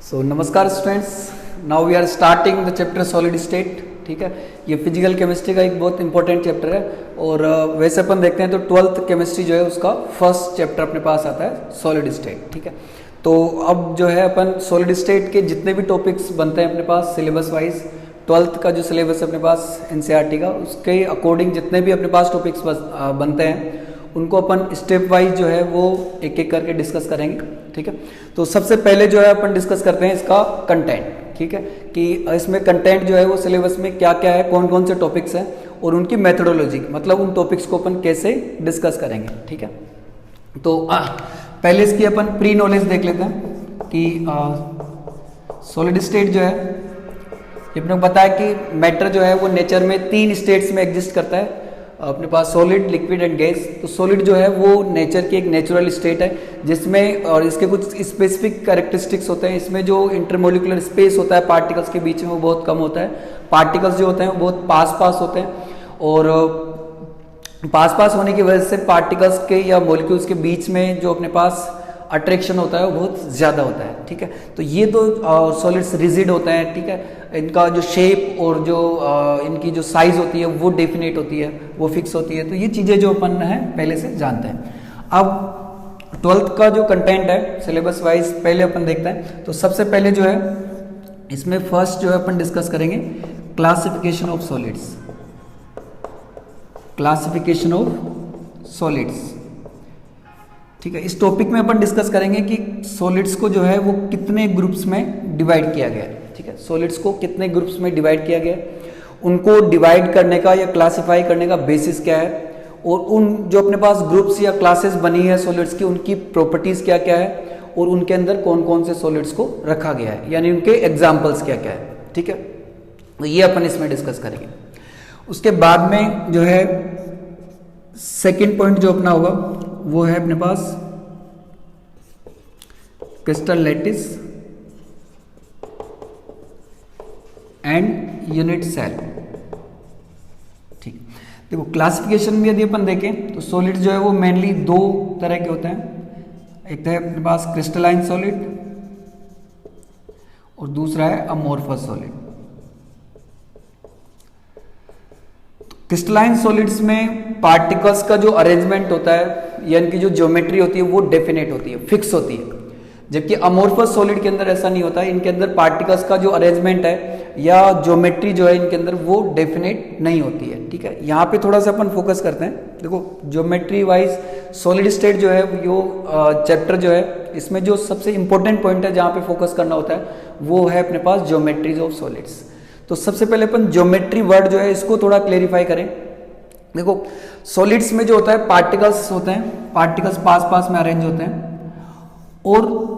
सो नमस्कार students, now we are starting the chapter solid state. ठीक है, ये फिजिकल केमिस्ट्री का एक बहुत इंपॉर्टेंट चैप्टर है और वैसे अपन देखते हैं तो 12th केमिस्ट्री जो है उसका फर्स्ट चैप्टर अपने पास आता है सॉलिड स्टेट। ठीक है, तो अब जो है अपन सॉलिड स्टेट के जितने भी टॉपिक्स बनते हैं अपने पास सिलेबस वाइज, 12th का जो सिलेबस है अपने पास एनसीईआरटी का, उसके अकॉर्डिंग जितने भी अपने पास टॉपिक्स बनते हैं उनको अपन स्टेप वाइज जो है वो एक एक करके डिस्कस करेंगे। ठीक है, तो सबसे पहले जो है अपन डिस्कस करते हैं इसका कंटेंट। ठीक है, कि इसमें कंटेंट जो है वो सिलेबस में क्या क्या है, कौन कौन से टॉपिक्स हैं और उनकी मेथोडोलॉजी, मतलब उन टॉपिक्स को अपन कैसे डिस्कस करेंगे। ठीक है, तो पहले इसकी अपन प्री नॉलेज देख लेते हैं कि सॉलिड स्टेट जो है, ये अपने को पता है कि मैटर जो है वो नेचर में 3 स्टेट्स में एग्जिस्ट करता है अपने पास, सॉलिड, लिक्विड एंड गैस। तो सॉलिड जो है वो नेचर की एक नेचुरल स्टेट है जिसमें, और इसके कुछ स्पेसिफिक कैरेक्टरिस्टिक्स होते हैं। इसमें जो इंटरमोलिकुलर स्पेस होता है पार्टिकल्स के बीच में वो बहुत कम होता है। पार्टिकल्स जो होते हैं वो बहुत पास पास होते हैं और पास पास होने की वजह से पार्टिकल्स के या मॉलिक्यूल्स के बीच में जो अपने पास अट्रैक्शन होता है वो बहुत ज़्यादा होता है। ठीक है, तो ये तो सॉलिड्स रिजिड होते हैं। ठीक है, इनका जो शेप और जो इनकी जो साइज होती है वो डेफिनेट होती है, वो फिक्स होती है। तो ये चीज़ें जो अपन है पहले से जानते हैं। अब 12th का जो कंटेंट है सिलेबस वाइज पहले अपन देखते हैं। तो सबसे पहले जो है इसमें फर्स्ट जो है अपन डिस्कस करेंगे classification of solids. Classification of solids, ठीक है, इस टॉपिक में अपन डिस्कस करेंगे कि सॉलिड्स को जो है वो कितने ग्रुप्स में डिवाइड किया गया है। ठीक है, सॉलिड्स को कितने ग्रुप्स में डिवाइड किया गया है, उनको डिवाइड करने का या क्लासिफाई करने का बेसिस क्या है, और उन जो अपने पास ग्रुप्स या क्लासेस बनी है सॉलिड्स की उनकी प्रॉपर्टीज क्या क्या है और उनके अंदर कौन कौन से सॉलिड्स को रखा गया है, यानी उनके एग्जाम्पल्स क्या क्या है। ठीक है, तो ये अपन इसमें डिस्कस करेंगे। उसके बाद में जो है सेकेंड पॉइंट जो अपना होगा वो है अपने पास crystal lattice and unit cell. ठीक, देखो क्लासिफिकेशन में यदि अपन देखें तो सॉलिड जो है वो मेनली 2 तरह के होते हैं। एक तो है अपने पास क्रिस्टलाइन सॉलिड और दूसरा है अमोर्फस सॉलिड। क्रिस्टलाइन सॉलिड्स में पार्टिकल्स का जो अरेंजमेंट होता है या इनकी जो ज्योमेट्री होती है वो डेफिनेट होती है, फिक्स होती है। जबकि अमोर्फस सॉलिड के अंदर ऐसा नहीं होता है, इनके अंदर पार्टिकल्स का जो अरेंजमेंट है या ज्योमेट्री जो है इनके अंदर वो डेफिनेट नहीं होती है। ठीक है, यहाँ पे थोड़ा सा अपन फोकस करते हैं। देखो ज्योमेट्री वाइज सॉलिड स्टेट जो है वो चैप्टर जो है इसमें जो सबसे इंपॉर्टेंट पॉइंट है जहाँ पे फोकस करना होता है वो है अपने पास ज्योमेट्रीज ऑफ सॉलिड्स। तो सबसे पहले अपन ज्योमेट्री वर्ड जो है इसको थोड़ा क्लेरिफाई करें। देखो सॉलिड्स में जो होता है पार्टिकल्स होते हैं, पार्टिकल्स पास पास में अरेंज होते हैं और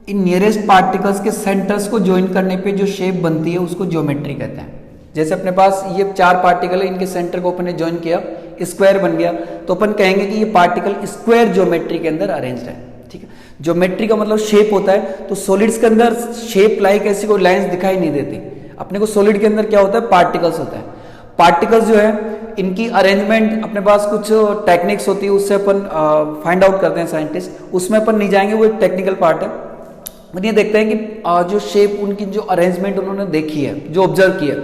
इन नियरेस्ट पार्टिकल्स के सेंटर्स को ज्वाइन करने पे जो शेप बनती है उसको ज्योमेट्री कहते हैं। जैसे अपने पास ये 4 पार्टिकल है, इनके सेंटर को अपन ने ज्वाइन किया, स्क्वायर बन गया, तो अपन कहेंगे कि ये पार्टिकल स्क्वायर ज्योमेट्री के अंदर अरेंज्ड है। ठीक है, ज्योमेट्री का मतलब शेप होता है। तो सॉलिड्स के अंदर शेप लाइक ऐसी कोई लाइंस दिखाई नहीं देती अपने को। सॉलिड के अंदर क्या होता है, पार्टिकल्स होता है। पार्टिकल्स जो है इनकी अरेंजमेंट अपने पास कुछ टेक्निक्स होती है, उससे अपन फाइंड आउट करते हैं साइंटिस्ट, उसमें अपन नहीं जाएंगे, वो एक टेक्निकल पार्ट है। अपन ये देखते हैं कि जो शेप उनकी जो अरेंजमेंट उन्होंने देखी है, जो ऑब्जर्व की है,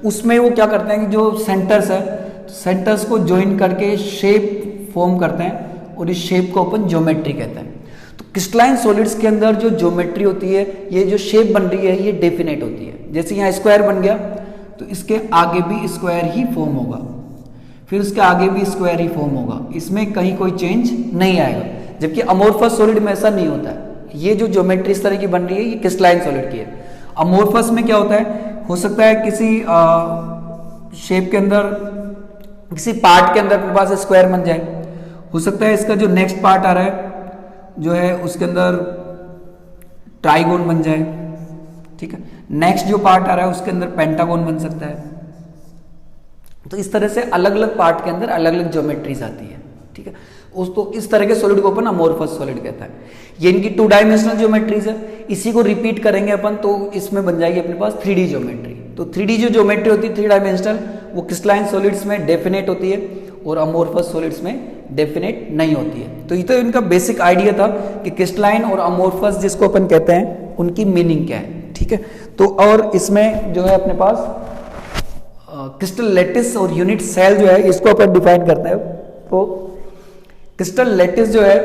उसमें वो क्या करते हैं कि जो सेंटर्स है, सेंटर्स को ज्वाइन करके शेप फॉर्म करते हैं और इस शेप को अपन ज्योमेट्री कहते हैं। तो क्रिस्टलाइन सॉलिड्स के अंदर जो ज्योमेट्री होती है, ये जो शेप बन रही है ये डेफिनेट होती है। जैसे यहाँ स्क्वायर बन गया तो इसके आगे भी स्क्वायर ही फॉर्म होगा, फिर उसके आगे भी स्क्वायर ही फॉर्म होगा, इसमें कहीं कोई चेंज नहीं आएगा। जबकि अमोर्फस सॉलिड में ऐसा नहीं होता है। ये जो ज्योमेट्री इस तरह की बन रही है ये क्रिस्टलाइन सॉलिड की है। अमोर्फस में क्या होता है, हो सकता है किसी शेप के अंदर, किसी पार्ट के अंदर अपने पास स्क्वायर बन जाए, हो सकता है इसका जो नेक्स्ट पार्ट आ रहा है जो है उसके अंदर ट्राइगोन बन जाए। ठीक है, नेक्स्ट जो पार्ट आ रहा है उसके अंदर पेंटागोन बन सकता है। तो इस तरह से अलग अलग पार्ट के अंदर अलग अलग ज्योमेट्रीज आती है। ठीक है, उसको इस तरह के सॉलिड को अपन अमोर्फस सॉलिड कहता है। ये इनकी 2 डायमेंशनल ज्योमेट्रीज है। इसी को रिपीट करेंगे अपन तो इसमें बन जाएगी अपने पास 3D ज्योमेट्री। तो 3D जो ज्योमेट्री होती है 3 डायमेंशनल, वो क्रिस्टलाइन सॉलिड्स में डेफिनेट होती है और अमोर्फस सॉलिड्स में डेफिनेट नहीं होती है। तो ये तो इनका बेसिक आइडिया था कि क्रिस्टलाइन और अमोर्फस जिसको अपन कहते हैं उनकी मीनिंग क्या है, ठीक है। तो और इसमें जो है अपने पास क्रिस्टल लैटिस और यूनिट सेल जो है इसको अपन डिफाइन करते हैं। तो क्रिस्टल लैटिस जो है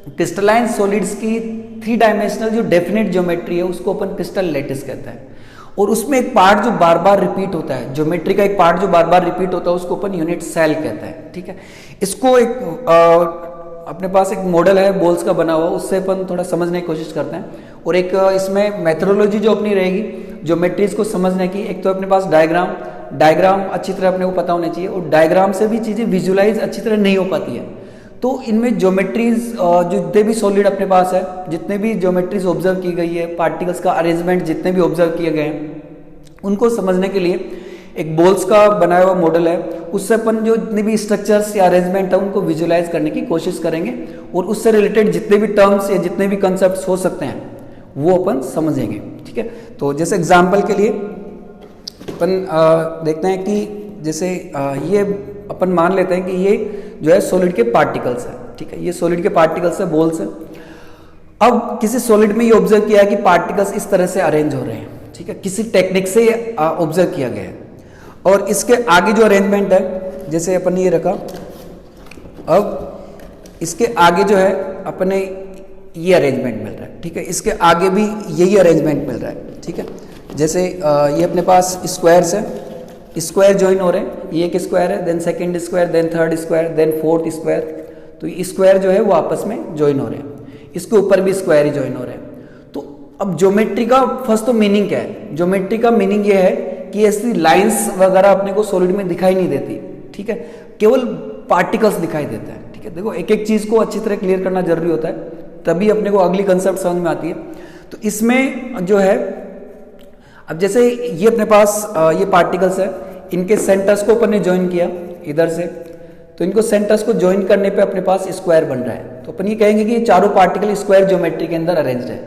क्रिस्टलाइन सॉलिड्स की 3 डायमेंशनल जो डेफिनेट ज्योमेट्री है उसको अपन क्रिस्टल लैटिस कहते हैं। और उसमें एक पार्ट जो बार बार रिपीट होता है, ज्योमेट्री का एक पार्ट जो बार बार रिपीट होता है उसको अपन यूनिट सेल कहते हैं, ठीक है। इसको एक अपने पास एक मॉडल है बोल्स का बना हुआ, उससे अपन थोड़ा समझने की कोशिश करते हैं। और एक इसमें मेथोडोलॉजी जो अपनी रहेगी ज्योमेट्रीज को समझने की, एक तो अपने पास डायग्राम अच्छी तरह अपने को पता होना चाहिए, और डायग्राम से भी चीज़ें विजुलाइज अच्छी तरह नहीं हो पाती है। तो इनमें ज्योमेट्रीज जितने भी सॉलिड अपने पास है, जितने भी ज्योमेट्रीज ऑब्जर्व की गई है, पार्टिकल्स का अरेंजमेंट जितने भी ऑब्जर्व किए गए हैं, उनको समझने के लिए एक बोल्स का बनाया हुआ मॉडल है, उससे अपन जो जितने भी स्ट्रक्चर्स या अरेंजमेंट है उनको विजुलाइज करने की कोशिश करेंगे, और उससे रिलेटेड जितने भी टर्म्स या जितने भी कंसेप्ट हो सकते हैं वो अपन समझेंगे, ठीक है। तो जैसे एग्जाम्पल के लिए अपन देखते हैं कि जैसे ये अपन मान लेते हैं कि ये जो है सॉलिड के पार्टिकल्स है, ठीक है। ये सॉलिड के पार्टिकल्स है, बोल्स है। अब किसी सॉलिड में ये ऑब्जर्व किया है कि पार्टिकल्स इस तरह से अरेंज हो रहे हैं, ठीक है, किसी टेक्निक से ऑब्जर्व किया गया है। और इसके आगे जो अरेंजमेंट है, जैसे अपन ये रखा, अब इसके आगे जो है अपने ये अरेंजमेंट मिल रहा है, ठीक है। इसके आगे भी यही अरेंजमेंट मिल रहा है, ठीक है। जैसे ये अपने पास स्क्वायर्स है, स्क्वायर ज्वाइन हो रहे हैं, ये एक स्क्वायर है, then second square, then third square, then fourth square. तो ये स्क्वायर जो है वो आपस में ज्वाइन हो रहे हैं, इसके ऊपर भी स्क्वायर ही ज्वाइन हो रहे हैं। तो अब ज्योमेट्री का फर्स्ट तो मीनिंग क्या है? ज्योमेट्री का मीनिंग ये है कि ऐसी लाइंस वगैरह अपने को सॉलिड में दिखाई नहीं देती, ठीक है, केवल पार्टिकल्स दिखाई देता है, ठीक है। देखो एक एक चीज को अच्छी तरह क्लियर करना जरूरी होता है, तभी अपने को अगली कंसेप्ट समझ में आती है। तो इसमें जो है, अब जैसे ये अपने पास ये पार्टिकल्स है, इनके सेंटर्स को अपन ने ज्वाइन किया इधर से, तो इनको सेंटर्स को ज्वाइन करने पे अपने पास स्क्वायर बन रहा है। तो अपन ये कहेंगे कि ये चारों पार्टिकल स्क्वायर ज्योमेट्री के अंदर अरेंज्ड है।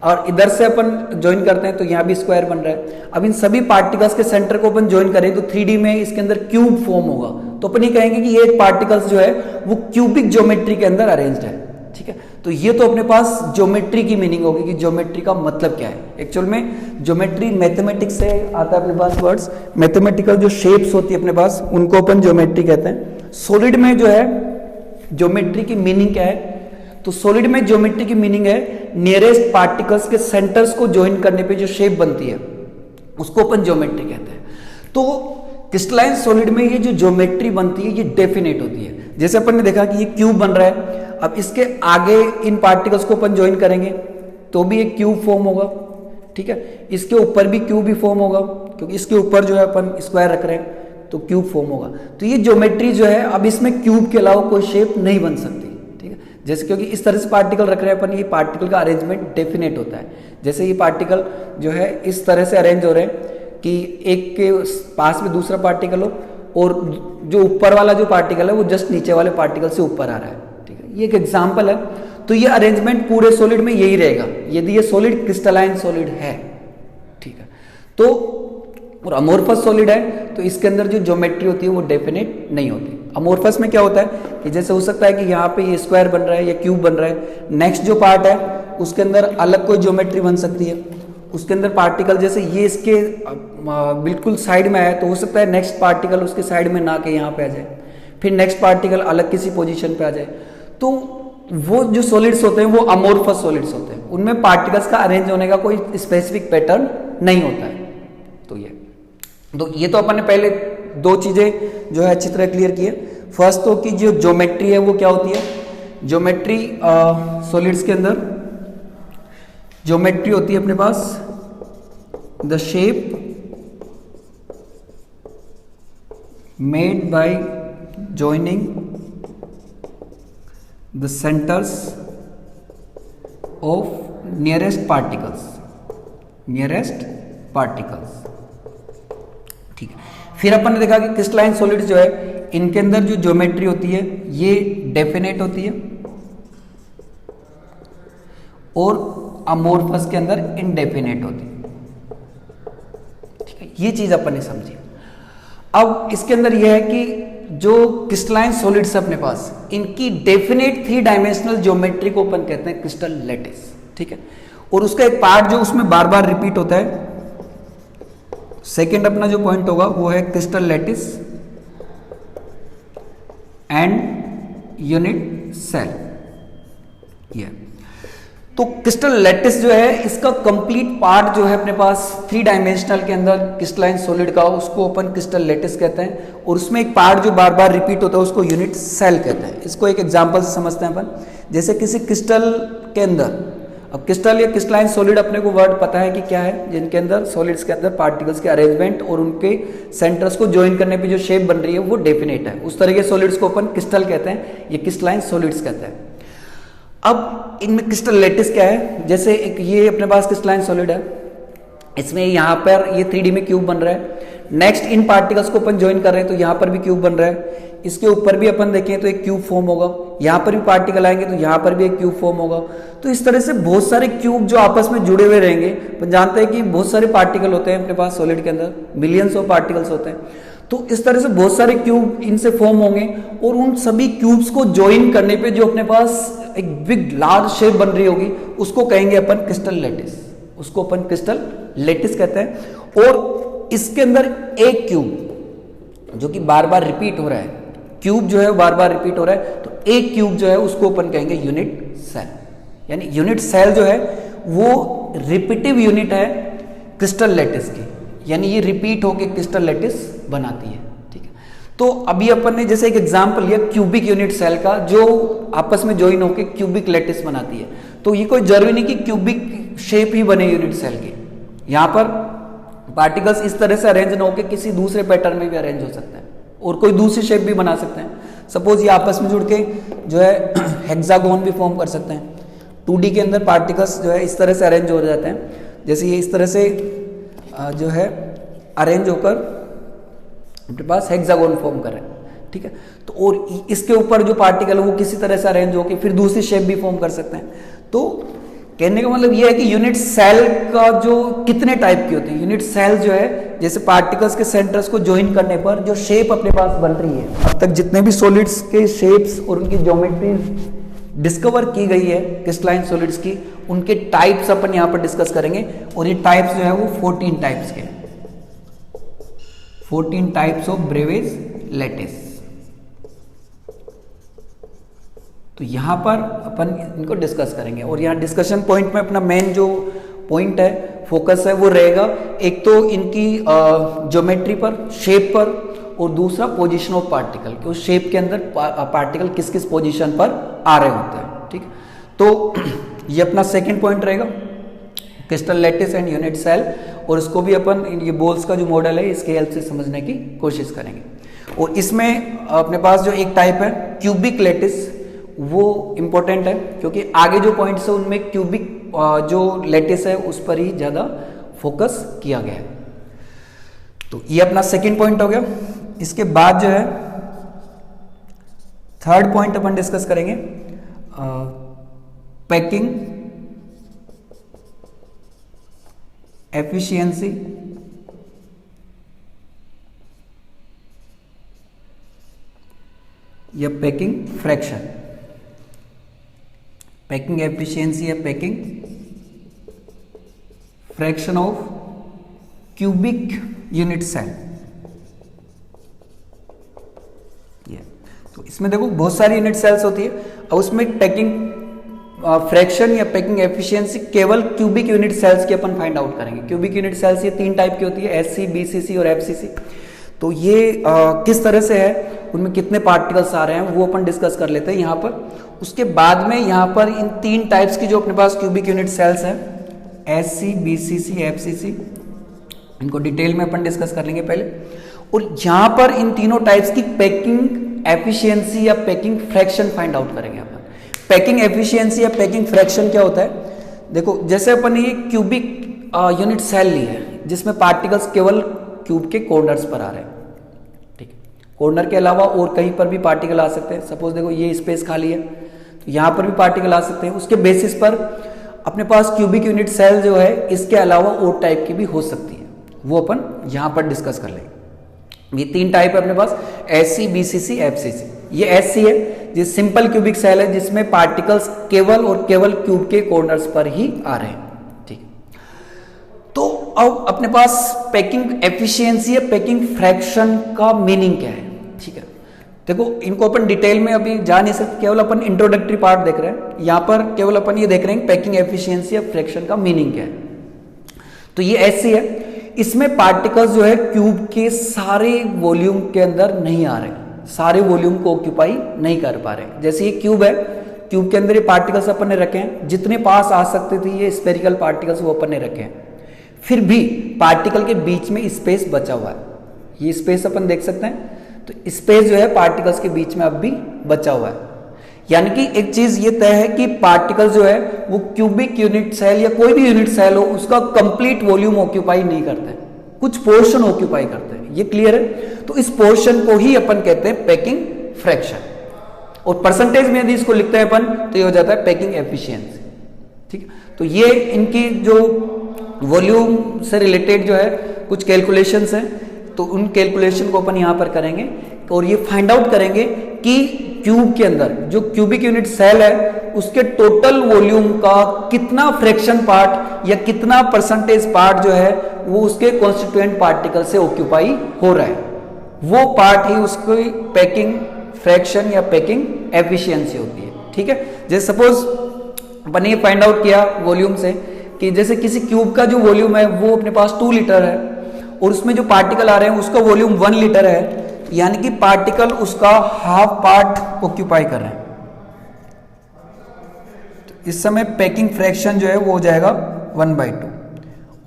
और इधर से अपन ज्वाइन करते हैं तो यहाँ भी स्क्वायर बन रहा है। अब इन सभी पार्टिकल्स के सेंटर को अपन ज्वाइन करें तो 3D में इसके अंदर क्यूब फॉर्म होगा, तो अपन ये कहेंगे कि ये पार्टिकल्स जो है वो क्यूबिक ज्योमेट्री के अंदर अरेंज्ड है, ठीक है। तो ये तो अपने पास ज्योमेट्री की मीनिंग होगी कि ज्योमेट्री का मतलब क्या है। एक्चुअल में ज्योमेट्री मैथमेटिक्स से आता है अपने पास वर्ड्स, मैथमेटिकल जो शेप्स होती है अपने पास उनको अपन ज्योमेट्री कहते हैं। सॉलिड में जो है ज्योमेट्री की मीनिंग क्या है? तो सॉलिड में ज्योमेट्री की मीनिंग है नियरेस्ट पार्टिकल्स के सेंटर्स को ज्वाइन करने पे जो शेप बनती है उसको अपन ज्योमेट्री कहते हैं। तो क्रिस्टलाइन सॉलिड में ये जो ज्योमेट्री बनती है ये डेफिनेट होती है। जैसे अपन ने देखा कि ये क्यूब बन रहा है, अब इसके आगे इन पार्टिकल्स को अपन ज्वाइन करेंगे तो भी एक क्यूब फॉर्म होगा, ठीक है। इसके ऊपर भी क्यूब ही फॉर्म होगा, क्योंकि इसके ऊपर जो है अपन स्क्वायर रख रहे हैं तो क्यूब फॉर्म होगा। तो ये ज्योमेट्री जो है, अब इसमें क्यूब के अलावा कोई शेप नहीं बन सकती, ठीक है। जैसे क्योंकि इस तरह से पार्टिकल रख रहे हैं अपन, ये पार्टिकल का अरेंजमेंट डेफिनेट होता है। जैसे ये पार्टिकल जो है इस तरह से अरेंज हो रहे हैं कि एक के पास में दूसरा पार्टिकल हो और जो ऊपर वाला जो पार्टिकल है वो जस्ट नीचे वाले पार्टिकल से ऊपर आ रहा है, ठीक है। ये एक एग्जांपल है। तो ये अरेंजमेंट पूरे सॉलिड में यही रहेगा यदि ये सॉलिड क्रिस्टलाइन सॉलिड है, ठीक है। तो और अमोर्फस सॉलिड है तो इसके अंदर जो ज्योमेट्री होती है वो डेफिनेट नहीं होती। अमोर्फस में क्या होता है कि जैसे हो सकता है कि यहाँ पे ये स्क्वायर बन रहा है या क्यूब बन रहा है, नेक्स्ट जो पार्ट है उसके अंदर अलग कोई ज्योमेट्री बन सकती है, उसके अंदर पार्टिकल जैसे ये इसके बिल्कुल साइड में है तो हो सकता है नेक्स्ट पार्टिकल उसके साइड में ना के यहाँ पे आ जाए, फिर नेक्स्ट पार्टिकल अलग किसी पोजीशन पे आ जाए। तो वो जो सॉलिड्स होते हैं वो अमोर्फस सॉलिड्स होते हैं, उनमें पार्टिकल्स का अरेंज होने का कोई स्पेसिफिक पैटर्न नहीं होता है। तो ये तो अपन ने पहले दो चीजें जो है अच्छी तरह क्लियर की है। फर्स्ट तो कि जो ज्योमेट्री है वो क्या होती है। ज्योमेट्री सॉलिड्स के अंदर ज्योमेट्री होती है अपने पास the shape made by joining the centres of nearest particles, ठीक है। फिर अपन ने देखा कि क्रिस्टलाइन सॉलिड्स जो है इनके अंदर जो ज्योमेट्री होती है ये डेफिनेट होती है और अमोर्फस के अंदर इनडेफिनेट होती है, ठीक है। ये चीज अपन ने समझी। अब इसके अंदर यह है कि जो क्रिस्टलाइन सॉलिड्स है अपने पास, इनकी डेफिनेट 3 डायमेंशनल ज्योमेट्री को अपन कहते हैं क्रिस्टल लैटिस, ठीक है। और उसका एक पार्ट जो उसमें बार बार रिपीट होता है, सेकेंड अपना जो पॉइंट होगा वो है crystal lattice and unit cell. ये तो क्रिस्टल लैटिस जो है इसका कंप्लीट पार्ट जो है अपने पास 3 डायमेंशनल के अंदर क्रिस्टलाइन सॉलिड का, उसको अपन क्रिस्टल लैटिस कहते हैं। और उसमें एक पार्ट जो बार बार रिपीट होता है उसको यूनिट सेल कहते हैं। इसको एक एग्जांपल से समझते हैं अपन। जैसे किसी क्रिस्टल के अंदर, अब क्रिस्टल या क्रिस्टलाइन सॉलिड अपने को वर्ड पता है कि क्या है, जिनके अंदर सॉलिड्स के अंदर पार्टिकल्स के अरेंजमेंट और उनके सेंटर्स को ज्वाइन करने पे जो शेप बन रही है वो डेफिनेट है। उस तरह के सॉलिड्स को अपन क्रिस्टल कहते हैं, ये क्रिस्टलाइन सॉलिड्स कहते हैं। अब इनमें क्रिस्टल लैटिस क्या है, जैसे एक ये अपने पास क्रिस्टलाइन सॉलिड है, इसमें यहाँ पर ये 3D में क्यूब बन रहा है। नेक्स्ट इन पार्टिकल्स को अपन ज्वाइन कर रहे हैं तो यहाँ पर भी क्यूब बन रहा है। इसके ऊपर भी अपन देखें तो एक क्यूब फॉर्म होगा, यहाँ पर भी पार्टिकल आएंगे तो यहाँ पर भी एक क्यूब फॉर्म होगा। तो इस तरह से बहुत सारे क्यूब जो आपस में जुड़े हुए रहेंगे। अपन जानते हैं कि बहुत सारे पार्टिकल होते हैं अपने पास सॉलिड के अंदर, मिलियंस ऑफ पार्टिकल्स होते हैं। तो इस तरह से बहुत सारे क्यूब इनसे फॉर्म होंगे और उन सभी क्यूब्स को ज्वाइन करने पे जो अपने पास एक बिग लार्ज शेप बन रही होगी उसको कहेंगे अपन क्रिस्टल लैटिस, उसको अपन क्रिस्टल लैटिस कहते हैं। और इसके अंदर एक क्यूब जो कि बार बार रिपीट हो रहा है, क्यूब जो है बार बार रिपीट हो रहा है, तो एक क्यूब जो है उसको अपन कहेंगे यूनिट सेल। यानी यूनिट सेल जो है वो रिपीटिव यूनिट है क्रिस्टल लैटिस की, यानी ये रिपीट होकर क्रिस्टल लैटिस बनाती है, ठीक है। तो अभी अपन ने जैसे एक एग्जांपल लिया क्यूबिक यूनिट सेल का, जो आपस में ज्वाइन होकर क्यूबिक लैटिस बनाती है। तो ये कोई जरूरी नहीं कि क्यूबिक शेप ही बने यूनिट सेल की, यहाँ पर पार्टिकल्स इस तरह से अरेंज ना होकर किसी दूसरे पैटर्न में भी अरेंज हो सकते हैं और कोई दूसरी शेप भी बना सकते हैं। सपोज ये आपस में जुड़ के जो है हेक्सागोन भी फॉर्म कर सकते हैं। 2D के अंदर पार्टिकल्स जो है इस तरह से अरेंज हो जाते हैं, जैसे ये इस तरह से जो है अरेंज होकर अपने पास हेक्सागोन फॉर्म कर रहे हैं, ठीक है। तो और इसके ऊपर जो पार्टिकल है वो किसी तरह से अरेंज होकर फिर दूसरी शेप भी फॉर्म कर सकते हैं। तो कहने का मतलब ये है कि यूनिट सेल का जो कितने टाइप की होती है, यूनिट सेल जो है जैसे पार्टिकल्स के सेंटर्स को ज्वाइन करने पर जो शेप अपने पास बन रही है, अब तक जितने भी सॉलिड्स के शेप्स और उनकी ज्योमेट्री डिस्कवर की गई है क्रिस्टलाइन सॉलिड्स की, उनके टाइप्स अपन यहाँ पर डिस्कस करेंगे। और ये टाइप्स जो है वो 14 टाइप्स के, 14 टाइप्स ऑफ ब्रेवेज लैटिस। तो यहां पर अपन इनको डिस्कस करेंगे और यहाँ डिस्कशन पॉइंट में अपना मेन जो पॉइंट है, फोकस है, वो रहेगा एक तो इनकी ज्योमेट्री पर, शेप पर, और दूसरा पोजीशन ऑफ पार्टिकल, कि उस शेप के अंदर पार्टिकल किस किस पोजीशन पर आ रहे होते हैं, ठीक। तो ये अपना सेकंड पॉइंट रहेगा crystal lattice and unit cell, और इसको भी अपन ये बोल्स का जो मॉडल है इसके हेल्प से समझने की कोशिश करेंगे। और इसमें अपने पास जो एक टाइप है क्यूबिक लैटिस, वो इंपॉर्टेंट है क्योंकि आगे जो पॉइंट्स है उनमें क्यूबिक जो लैटिस है उस पर ही ज्यादा फोकस किया गया है। तो ये अपना सेकंड पॉइंट हो गया। इसके बाद जो है थर्ड पॉइंट अपन डिस्कस करेंगे पैकिंग एफिशिएंसी या पैकिंग फ्रैक्शन, पैकिंग एफिशिएंसी या packing fraction of cubic unit cell. तो इसमें देखो बहुत सारी यूनिट सेल्स होती है और उसमें पैकिंग फ्रैक्शन या पैकिंग एफिशिएंसी केवल क्यूबिक यूनिट सेल्स की अपन फाइंड आउट करेंगे। क्यूबिक यूनिट सेल्स ये 3 टाइप की होती है, एससी, बीसीसी और एफसीसी। तो ये किस तरह से है, उनमें कितने पार्टिकल्स आ रहे हैं वो अपन डिस्कस कर लेते हैं यहाँ पर। उसके बाद में यहाँ पर इन 3 टाइप्स की जो अपने पास क्यूबिक यूनिट सेल्स हैं, एससी, बीसीसी, एफसीसी, इनको डिटेल में अपन डिस्कस कर लेंगे पहले। और यहाँ पर इन तीनों टाइप्स की पैकिंग एफिशिएंसी या पैकिंग फ्रैक्शन फाइंड आउट करेंगे अपन। पैकिंग एफिशिएंसी या पैकिंग फ्रैक्शन क्या होता है, देखो जैसे अपन ये क्यूबिक यूनिट सेल ली है जिसमें पार्टिकल्स केवल क्यूब के कॉर्नर्स पर आ रहे हैं, ठीक है। कॉर्नर के अलावा और कहीं पर भी पार्टिकल आ सकते हैं। सपोज देखो ये स्पेस खाली है तो यहाँ पर भी पार्टिकल आ सकते हैं। उसके बेसिस पर अपने पास क्यूबिक यूनिट सेल जो है इसके अलावा और टाइप की भी हो सकती है, वो अपन यहाँ पर डिस्कस कर लेंगे। ये 3 टाइप है अपने पास, SC, BCC, FCC। ये SC है, ये सिंपल क्यूबिक सेल है जिसमें पार्टिकल्स केवल और केवल क्यूब के कॉर्नर्स पर ही आ रहे हैं। ठीक, तो अब अपने पास पैकिंग एफिशिएंसी है, पैकिंग फ्रैक्शन का मीनिंग क्या है। ठीक है, देखो इनको अपन डिटेल में अभी जा नहीं सकते, केवल अपन इंट्रोडक्टरी पार्ट देख रहे हैं। यहां पर केवल अपन ये देख रहे हैं पैकिंग एफिशिएंसी या फ्रैक्शन का मीनिंग क्या है। तो ये ऐसी है, इसमें पार्टिकल्स जो है क्यूब के सारे वॉल्यूम के अंदर नहीं आ रहे, सारे वॉल्यूम को ऑक्यूपाई नहीं कर पा रहे। जैसे ये क्यूब है, क्यूब के अंदर ये पार्टिकल्स अपन ने रखे हैं, जितने पास आ सकते थे ये स्फेरिकल पार्टिकल्स वो अपन ने रखे हैं, फिर भी पार्टिकल के बीच में स्पेस बचा हुआ है। ये स्पेस अपन देख सकते हैं, तो स्पेस जो है पार्टिकल्स के बीच में अब भी बचा हुआ है। यानी कि एक चीज ये तय है कि पार्टिकल जो है वो क्यूबिक यूनिट सेल या कोई भी यूनिट सेल हो उसका कंप्लीट वॉल्यूम ऑक्यूपाई नहीं करते, कुछ पोर्शन ऑक्यूपाई करते हैं। ये क्लियर है? तो इस पोर्शन को ही अपन कहते हैं पैकिंग फ्रैक्शन, और परसेंटेज में यदि इसको लिखते हैं अपन तो ये हो जाता है पैकिंग एफिशिएंसी। ठीक है, तो ये इनकी जो वॉल्यूम से रिलेटेड जो है कुछ कैलकुलेशंस हैं, तो उन कैलकुलेशन को अपन यहां पर करेंगे और ये फाइंड आउट करेंगे कि क्यूब के अंदर जो क्यूबिक यूनिट सेल है उसके टोटल वॉल्यूम का कितना फ्रैक्शन पार्ट या कितना परसेंटेज पार्ट जो है वो उसके कॉन्स्टिट्यूएंट पार्टिकल से ऑक्यूपाई हो रहा है, वो पार्ट ही उसकी पैकिंग फ्रैक्शन या पैकिंग एफिशिएंसी होती है। ठीक है, जैसे सपोज अपन ये फाइंड आउट किया वॉल्यूम से कि जैसे किसी क्यूब का जो वॉल्यूम है वो अपने पास 2 लीटर है और उसमें जो पार्टिकल आ रहे हैं उसका वॉल्यूम 1 लीटर है, यानी कि पार्टिकल उसका हाफ पार्ट ऑक्यूपाई कर रहे हैं। तो इस समय पैकिंग फ्रैक्शन जो है वो हो जाएगा 1/2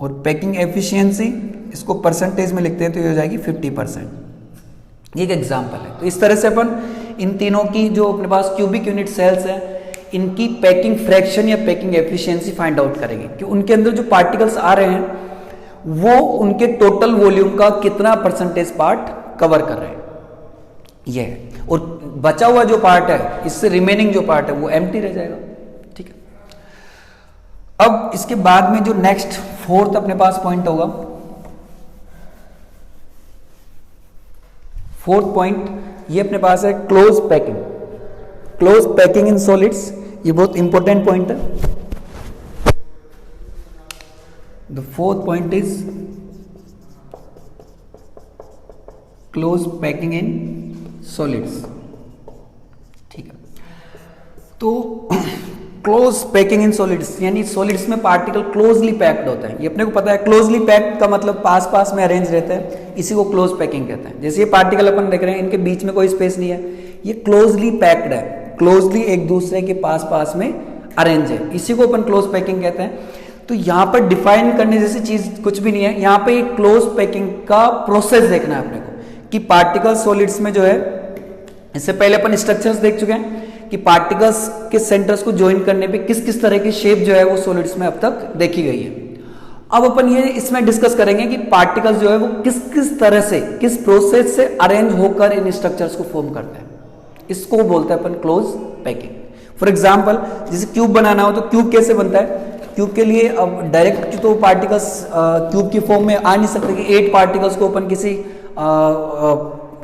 और पैकिंग एफिशिएंसी इसको परसेंटेज में लिखते हैं तो ये हो जाएगी 50%। ये एक एग्जांपल है। तो इस तरह से अपन इन तीनों की जो अपने पास क्यूबिक यूनिट सेल्स हैं इनकी पैकिंग फ्रैक्शन या पैकिंग एफिशिएंसी फाइंड आउट करेंगे कि उनके अंदर जो पार्टिकल्स आ रहे हैं वो उनके टोटल वॉल्यूम का कितना परसेंटेज पार्ट कवर कर रहे हैं ये है, और बचा हुआ जो पार्ट है इससे रिमेनिंग जो पार्ट है वो एम्प्टी रह जाएगा। ठीक है, अब इसके बाद में जो नेक्स्ट 4th अपने पास पॉइंट होगा, 4th पॉइंट ये अपने पास है close packing. Close packing in solids, ये बहुत इंपॉर्टेंट पॉइंट है। The 4th point is close packing in solids। ठीक है, तो क्लोज पैकिंग इन सॉलिड्स यानी सॉलिड्स में पार्टिकल क्लोजली पैक्ड होता है। ये अपने को पता है, क्लोजली पैक्ड का मतलब पास पास में अरेंज रहते हैं, इसी को क्लोज पैकिंग कहते हैं। जैसे ये पार्टिकल अपन देख रहे हैं इनके बीच में कोई स्पेस नहीं है, ये क्लोजली पैक्ड है, क्लोजली एक दूसरे के पास पास में अरेंज है, इसी को अपन क्लोज पैकिंग कहते हैं। तो यहां पर डिफाइन करने जैसी चीज कुछ भी नहीं है, यहां पे एक क्लोज पैकिंग का प्रोसेस देखना है अपने को कि पार्टिकल सॉलिड्स में जो है, इससे पहले अपन स्ट्रक्चर्स देख चुके हैं कि पार्टिकल्स के सेंटर्स को ज्वाइन करने पे किस किस तरह की शेप जो है वो सॉलिड्स में अब तक देखी गई है। अब अपन ये इसमें डिस्कस करेंगे कि पार्टिकल्स जो है वो किस किस तरह से, किस प्रोसेस से अरेंज होकर इन स्ट्रक्चर्स को फॉर्म करते हैं, इसको बोलते हैं अपन क्लोज पैकिंग। फॉर एग्जाम्पल जैसे क्यूब बनाना हो तो क्यूब कैसे बनता है, क्यूब के लिए अब डायरेक्ट तो पार्टिकल्स क्यूब की फॉर्म में आ नहीं सकते कि 8 पार्टिकल्स को अपन किसी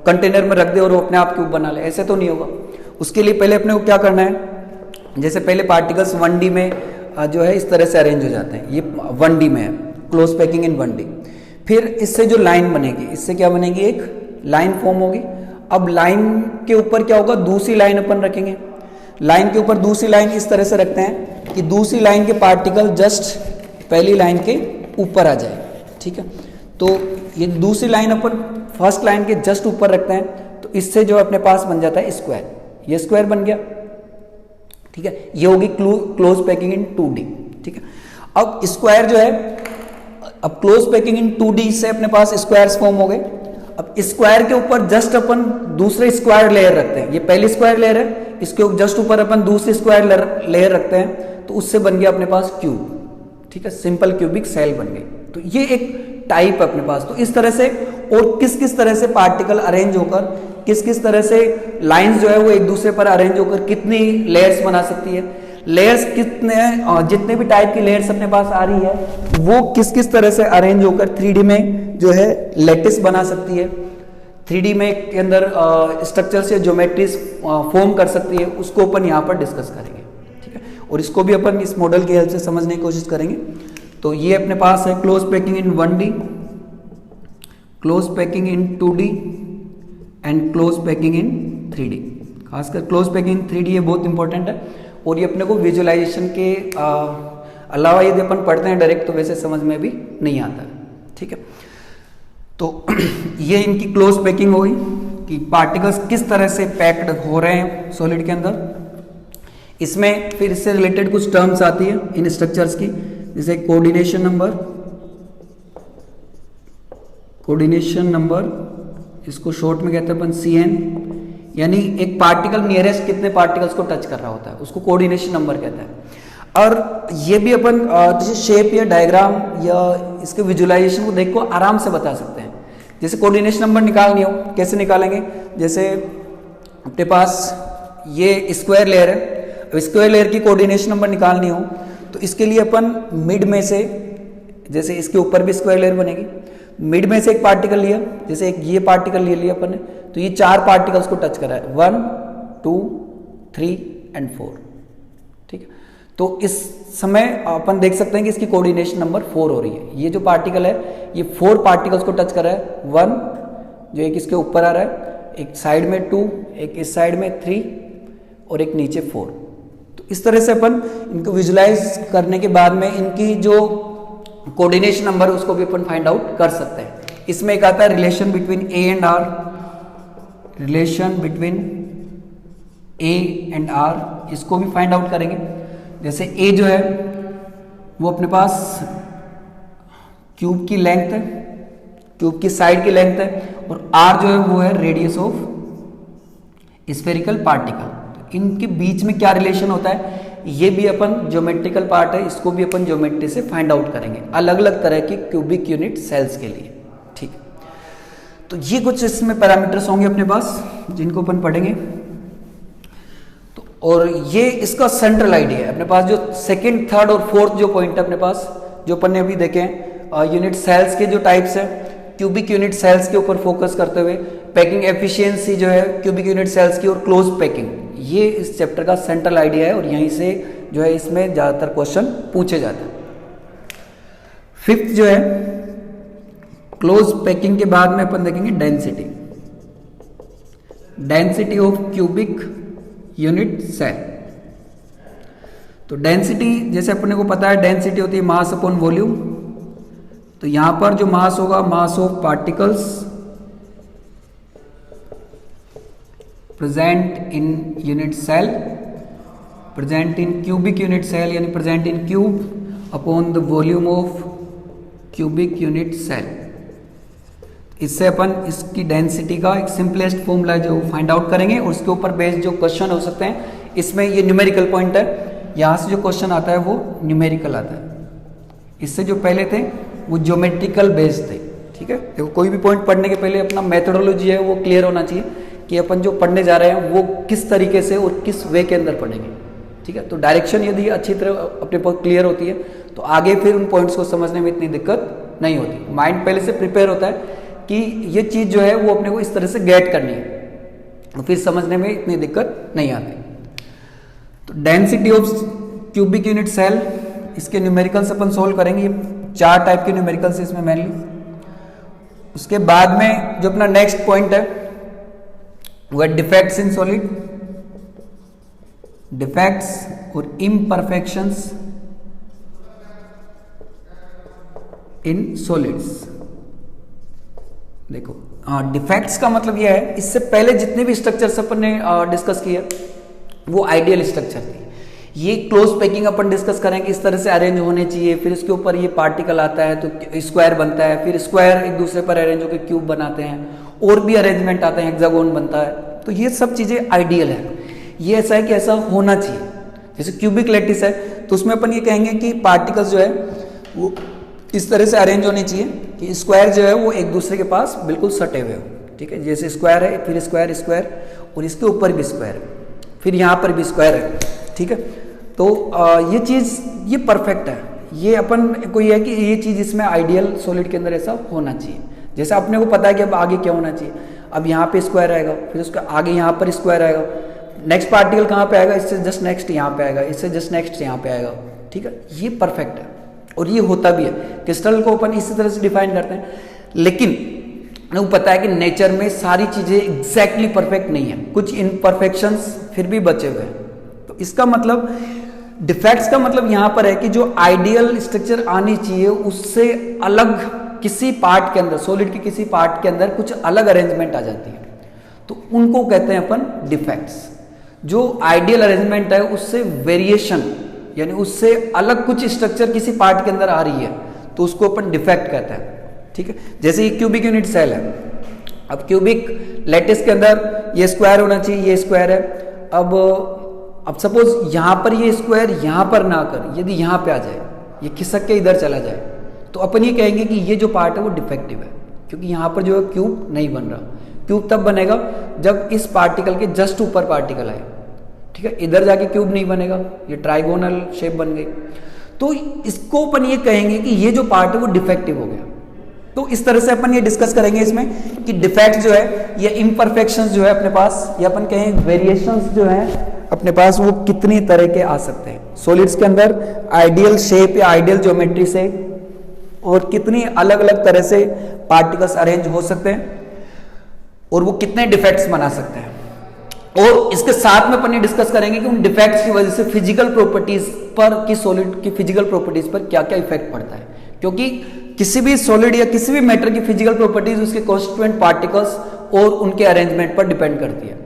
कंटेनर में रख दे और वो अपने आप क्यूब बना ले, ऐसे तो नहीं होगा। उसके लिए पहले अपने को क्या करना है, जैसे पहले पार्टिकल्स 1D में जो है इस तरह से अरेंज हो जाते हैं, ये 1D में है, क्लोज पैकिंग इन 1D। फिर इससे जो लाइन बनेगी, इससे क्या बनेगी, एक लाइन फॉर्म होगी। अब लाइन के ऊपर क्या होगा, दूसरी लाइन अपन रखेंगे, लाइन के ऊपर दूसरी लाइन इस तरह से रखते हैं कि दूसरी लाइन के पार्टिकल जस्ट पहली लाइन के ऊपर आ जाए। ठीक है, तो ये दूसरी लाइन अपन फर्स्ट लाइन के जस्ट ऊपर रखते हैं, तो इससे जो अपने पास बन जाता है स्क्वायर, ये स्क्वायर बन गया। ठीक है, ये होगी क्लोज पैकिंग इन 2D। ठीक है, अब स्क्वायर जो है, अब क्लोज पैकिंग इन 2D से अपने पास स्क्वायर्स फॉर्म हो गए। अब स्क्वायर के ऊपर जस्ट अपन दूसरे स्क्वायर लेयर रखते हैं, ये पहली स्क्वायर लेयर है, इसके जस्ट ऊपर अपन दूसरी स्क्वायर लेयर रखते हैं, तो उससे बन गया अपने पास क्यूब। ठीक है, सिंपल क्यूबिक सेल बन गई। तो ये एक टाइप है अपने पास। तो इस तरह से और किस किस तरह से पार्टिकल अरेंज होकर, किस किस तरह से लाइंस जो है वो एक दूसरे पर अरेंज होकर कितनी लेयर्स बना सकती है, लेयर्स कितने, जितने भी टाइप की लेयर्स अपने पास आ रही है वो किस किस तरह से अरेंज होकर 3D में जो है लैटिस बना सकती है। 3D में के अंदर स्ट्रक्चर से ज्योमेट्रीज फॉर्म कर सकती है, उसको अपन यहाँ पर डिस्कस करेंगे, ठीक है। और इसको भी अपन इस मॉडल की हेल्प से समझने की कोशिश करेंगे। तो ये अपने पास है close packing in 1D, close packing in 2D and close packing in 3D। खासकर क्लोज पैकिंग इन 3D ये बहुत इंपॉर्टेंट है, और ये अपने को विजुअलाइजेशन के अलावा यदि अपन पढ़ते हैं डायरेक्ट तो वैसे समझ में भी नहीं आता है, ठीक है। तो ये इनकी क्लोज पैकिंग होगी कि पार्टिकल्स किस तरह से पैक्ड हो रहे हैं सॉलिड के अंदर। इसमें फिर इससे रिलेटेड कुछ टर्म्स आती है इन स्ट्रक्चर्स की, जैसे कोऑर्डिनेशन नंबर, इसको शॉर्ट में कहते हैं अपन CN, यानी एक पार्टिकल नियरेस्ट कितने पार्टिकल्स को टच कर रहा होता है उसको कोऑर्डिनेशन नंबर कहता है। और ये भी अपन जैसे शेप या डायग्राम या इसके विजुअलाइजेशन को देख को आराम से बता सकते हैं। जैसे कोऑर्डिनेशन नंबर निकालनी हो, कैसे निकालेंगे, जैसे अपने पास ये स्क्वायर लेयर है, अब स्क्वायर लेयर की कोऑर्डिनेशन नंबर निकालनी हो तो इसके लिए अपन मिड में से, जैसे इसके ऊपर भी स्क्वायर लेयर बनेगी, मिड में से एक पार्टिकल लिया, जैसे एक ये पार्टिकल ले लिया अपन ने, तो ये 4 पार्टिकल्स को टच करा है, 1 2 3 एंड 4, ठीक है। तो इस समय अपन देख सकते हैं कि इसकी कोऑर्डिनेशन नंबर 4 हो रही है। ये जो पार्टिकल है ये 4 पार्टिकल्स को टच कर रहा है, 1 जो एक इसके ऊपर आ रहा है, एक साइड में 2, एक इस साइड में 3 और एक नीचे 4। तो इस तरह से अपन इनको विजुलाइज करने के बाद में इनकी जो कोऑर्डिनेशन नंबर है उसको भी अपन फाइंड आउट कर सकते हैं। इसमें एक आता है relation between A and R, relation between A and R, इसको भी फाइंड आउट करेंगे। जैसे A जो है वो अपने पास क्यूब की लेंथ है, क्यूब की साइड की लेंथ है, और R जो है वो है रेडियस ऑफ स्फेरिकल पार्टिकल। तो इनके बीच में क्या रिलेशन होता है ये भी अपन ज्योमेट्रिकल पार्ट है, इसको भी अपन ज्योमेट्री से फाइंड आउट करेंगे अलग अलग तरह की क्यूबिक यूनिट सेल्स के लिए, ठीक है। तो ये कुछ इसमें पैरामीटर्स होंगे अपने पास जिनको अपन पढ़ेंगे। और ये इसका सेंट्रल आइडिया है अपने पास, जो सेकंड, थर्ड और फोर्थ जो पॉइंट है अपने पास जो अपन ने अभी देखे हैं, यूनिट सेल्स के जो टाइप्स है, क्यूबिक यूनिट सेल्स के ऊपर फोकस करते हुए पैकिंग एफिशिएंसी जो है क्यूबिक यूनिट सेल्स की, और क्लोज पैकिंग, ये इस चैप्टर का सेंट्रल आइडिया है, और यहीं से जो है इसमें ज्यादातर क्वेश्चन पूछे जाते हैं। 5th जो है क्लोज पैकिंग के बाद में अपन देखेंगे density of cubic unit cell. तो डेंसिटी जैसे अपने को पता है, डेंसिटी होती है मास अपॉन वॉल्यूम। तो यहां पर जो मास होगा, mass of particles present in unit cell, present in cubic unit cell, यानी present in cube upon the volume of cubic unit cell. इससे अपन इसकी डेंसिटी का एक सिंपलेस्ट फॉर्मूला जो फाइंड आउट करेंगे, और उसके ऊपर बेस्ड जो क्वेश्चन हो सकते हैं, इसमें ये न्यूमेरिकल पॉइंट है, यहाँ से जो क्वेश्चन आता है वो न्यूमेरिकल आता है। इससे जो पहले थे वो ज्योमेट्रिकल बेस्ड थे, ठीक है। देखो कोई भी पॉइंट पढ़ने के पहले अपना मेथोडोलॉजी है वो क्लियर होना चाहिए कि अपन जो पढ़ने जा रहे हैं वो किस तरीके से और किस वे के अंदर पढ़ेंगे, ठीक है। तो डायरेक्शन यदि अच्छी तरह अपने पास क्लियर होती है तो आगे फिर उन पॉइंट्स को समझने में इतनी दिक्कत नहीं होती। माइंड पहले से प्रिपेयर होता है कि ये चीज जो है वो अपने को इस तरह से गेट करनी है, तो फिर समझने में इतनी दिक्कत नहीं आती। तो density of cubic unit cell, इसके न्यूमेरिकल्स अपन सोल्व करेंगे। 4 टाइप के न्यूमेरिकल्स इसमें मेनली। उसके बाद में जो अपना नेक्स्ट पॉइंट है वो है डिफेक्ट्स इन सॉलिड, डिफेक्ट्स और इम्परफेक्शंस इन सॉलिड्स। देखो डिफेक्ट्स का मतलब यह है, इससे पहले जितने भी स्ट्रक्चर्स अपन ने डिस्कस किया वो आइडियल स्ट्रक्चर थी। ये क्लोज पैकिंग अपन डिस्कस करेंगे, इस तरह से अरेंज होने चाहिए, फिर उसके ऊपर ये पार्टिकल आता है तो स्क्वायर बनता है, फिर स्क्वायर एक दूसरे पर अरेंज होकर क्यूब बनाते हैं, और भी अरेंजमेंट आता है, हेक्सागोन बनता है। तो ये सब चीजें आइडियल है, ये ऐसा है कि ऐसा होना चाहिए। जैसे क्यूबिक लैटिस है तो उसमें अपन ये कहेंगे कि पार्टिकल्स जो है वो इस तरह से अरेंज होने चाहिए कि स्क्वायर जो है वो एक दूसरे के पास बिल्कुल सटे हुए हो, ठीक है। जैसे स्क्वायर है, फिर स्क्वायर स्क्वायर, और इसके ऊपर भी स्क्वायर है, फिर यहाँ पर भी स्क्वायर है, ठीक है। तो ये चीज ये परफेक्ट है। ये अपन को ये है कि ये चीज इसमें आइडियल सॉलिड के अंदर ऐसा होना चाहिए। जैसा अपने को पता है कि अब आगे क्या होना चाहिए, अब यहाँ पे स्क्वायर आएगा, फिर उसका आगे यहाँ पर स्क्वायर आएगा, नेक्स्ट पार्टिकल कहाँ पे आएगा, इससे जस्ट नेक्स्ट यहाँ पे आएगा, इससे जस्ट नेक्स्ट यहाँ पे आएगा। ठीक है, ये परफेक्ट है और ये होता भी है। क्रिस्टल को अपन इसी तरह से डिफाइन करते हैं, लेकिन वो पता है कि नेचर में सारी चीजें एग्जैक्टली परफेक्ट नहीं है, कुछ इनपरफेक्शंस फिर भी बचे हुए हैं। तो इसका मतलब डिफेक्ट्स का मतलब यहां पर है कि जो आइडियल स्ट्रक्चर आनी चाहिए उससे अलग किसी पार्ट के अंदर, सॉलिड के किसी पार्ट के अंदर कुछ अलग अरेंजमेंट आ जाती है, तो उनको कहते हैं अपन डिफेक्ट्स। जो आइडियल अरेंजमेंट है उससे वेरिएशन यानी उससे अलग कुछ स्ट्रक्चर किसी पार्ट के अंदर आ रही है तो उसको अपन डिफेक्ट कहते हैं। ठीक है, जैसे ये क्यूबिक यूनिट सेल है, अब क्यूबिक लैटिस के अंदर ये स्क्वायर होना चाहिए, ये स्क्वायर है। अब सपोज यहां पर ये स्क्वायर यहां पर ना कर, यदि यहां पे आ जाए, ये खिसक के इधर चला जाए, तो अपन ये कहेंगे कि ये जो पार्ट है वो डिफेक्टिव है, क्योंकि यहां पर जो है क्यूब नहीं बन रहा। क्यूब तब बनेगा जब इस पार्टिकल के जस्ट ऊपर पार्टिकल आए। ठीक है, इधर जाके क्यूब नहीं बनेगा, ये ट्राइगोनल शेप बन गई, तो इसको अपन ये कहेंगे कि ये जो पार्ट है वो डिफेक्टिव हो गया। तो इस तरह से अपन ये डिस्कस करेंगे इसमें कि डिफेक्ट जो है या इम्परफेक्शंस जो है अपने पास, या अपन कहें वेरिएशंस जो है अपने पास, वो कितनी तरह के आ सकते हैं सॉलिड्स के अंदर, आइडियल शेप या आइडियल ज्योमेट्री से, और कितनी अलग अलग तरह से पार्टिकल्स अरेंज हो सकते हैं, और वो कितने डिफेक्ट्स बना सकते हैं। और इसके साथ में अपन ये डिस्कस करेंगे कि उन डिफेक्ट्स की वजह से फिजिकल प्रॉपर्टीज पर, की सॉलिड की फिजिकल प्रॉपर्टीज पर क्या क्या इफेक्ट पड़ता है, क्योंकि किसी भी सॉलिड या किसी भी मैटर की फिजिकल प्रॉपर्टीज उसके कॉन्स्टिट्यूएंट पार्टिकल्स और उनके अरेंजमेंट पर डिपेंड करती है।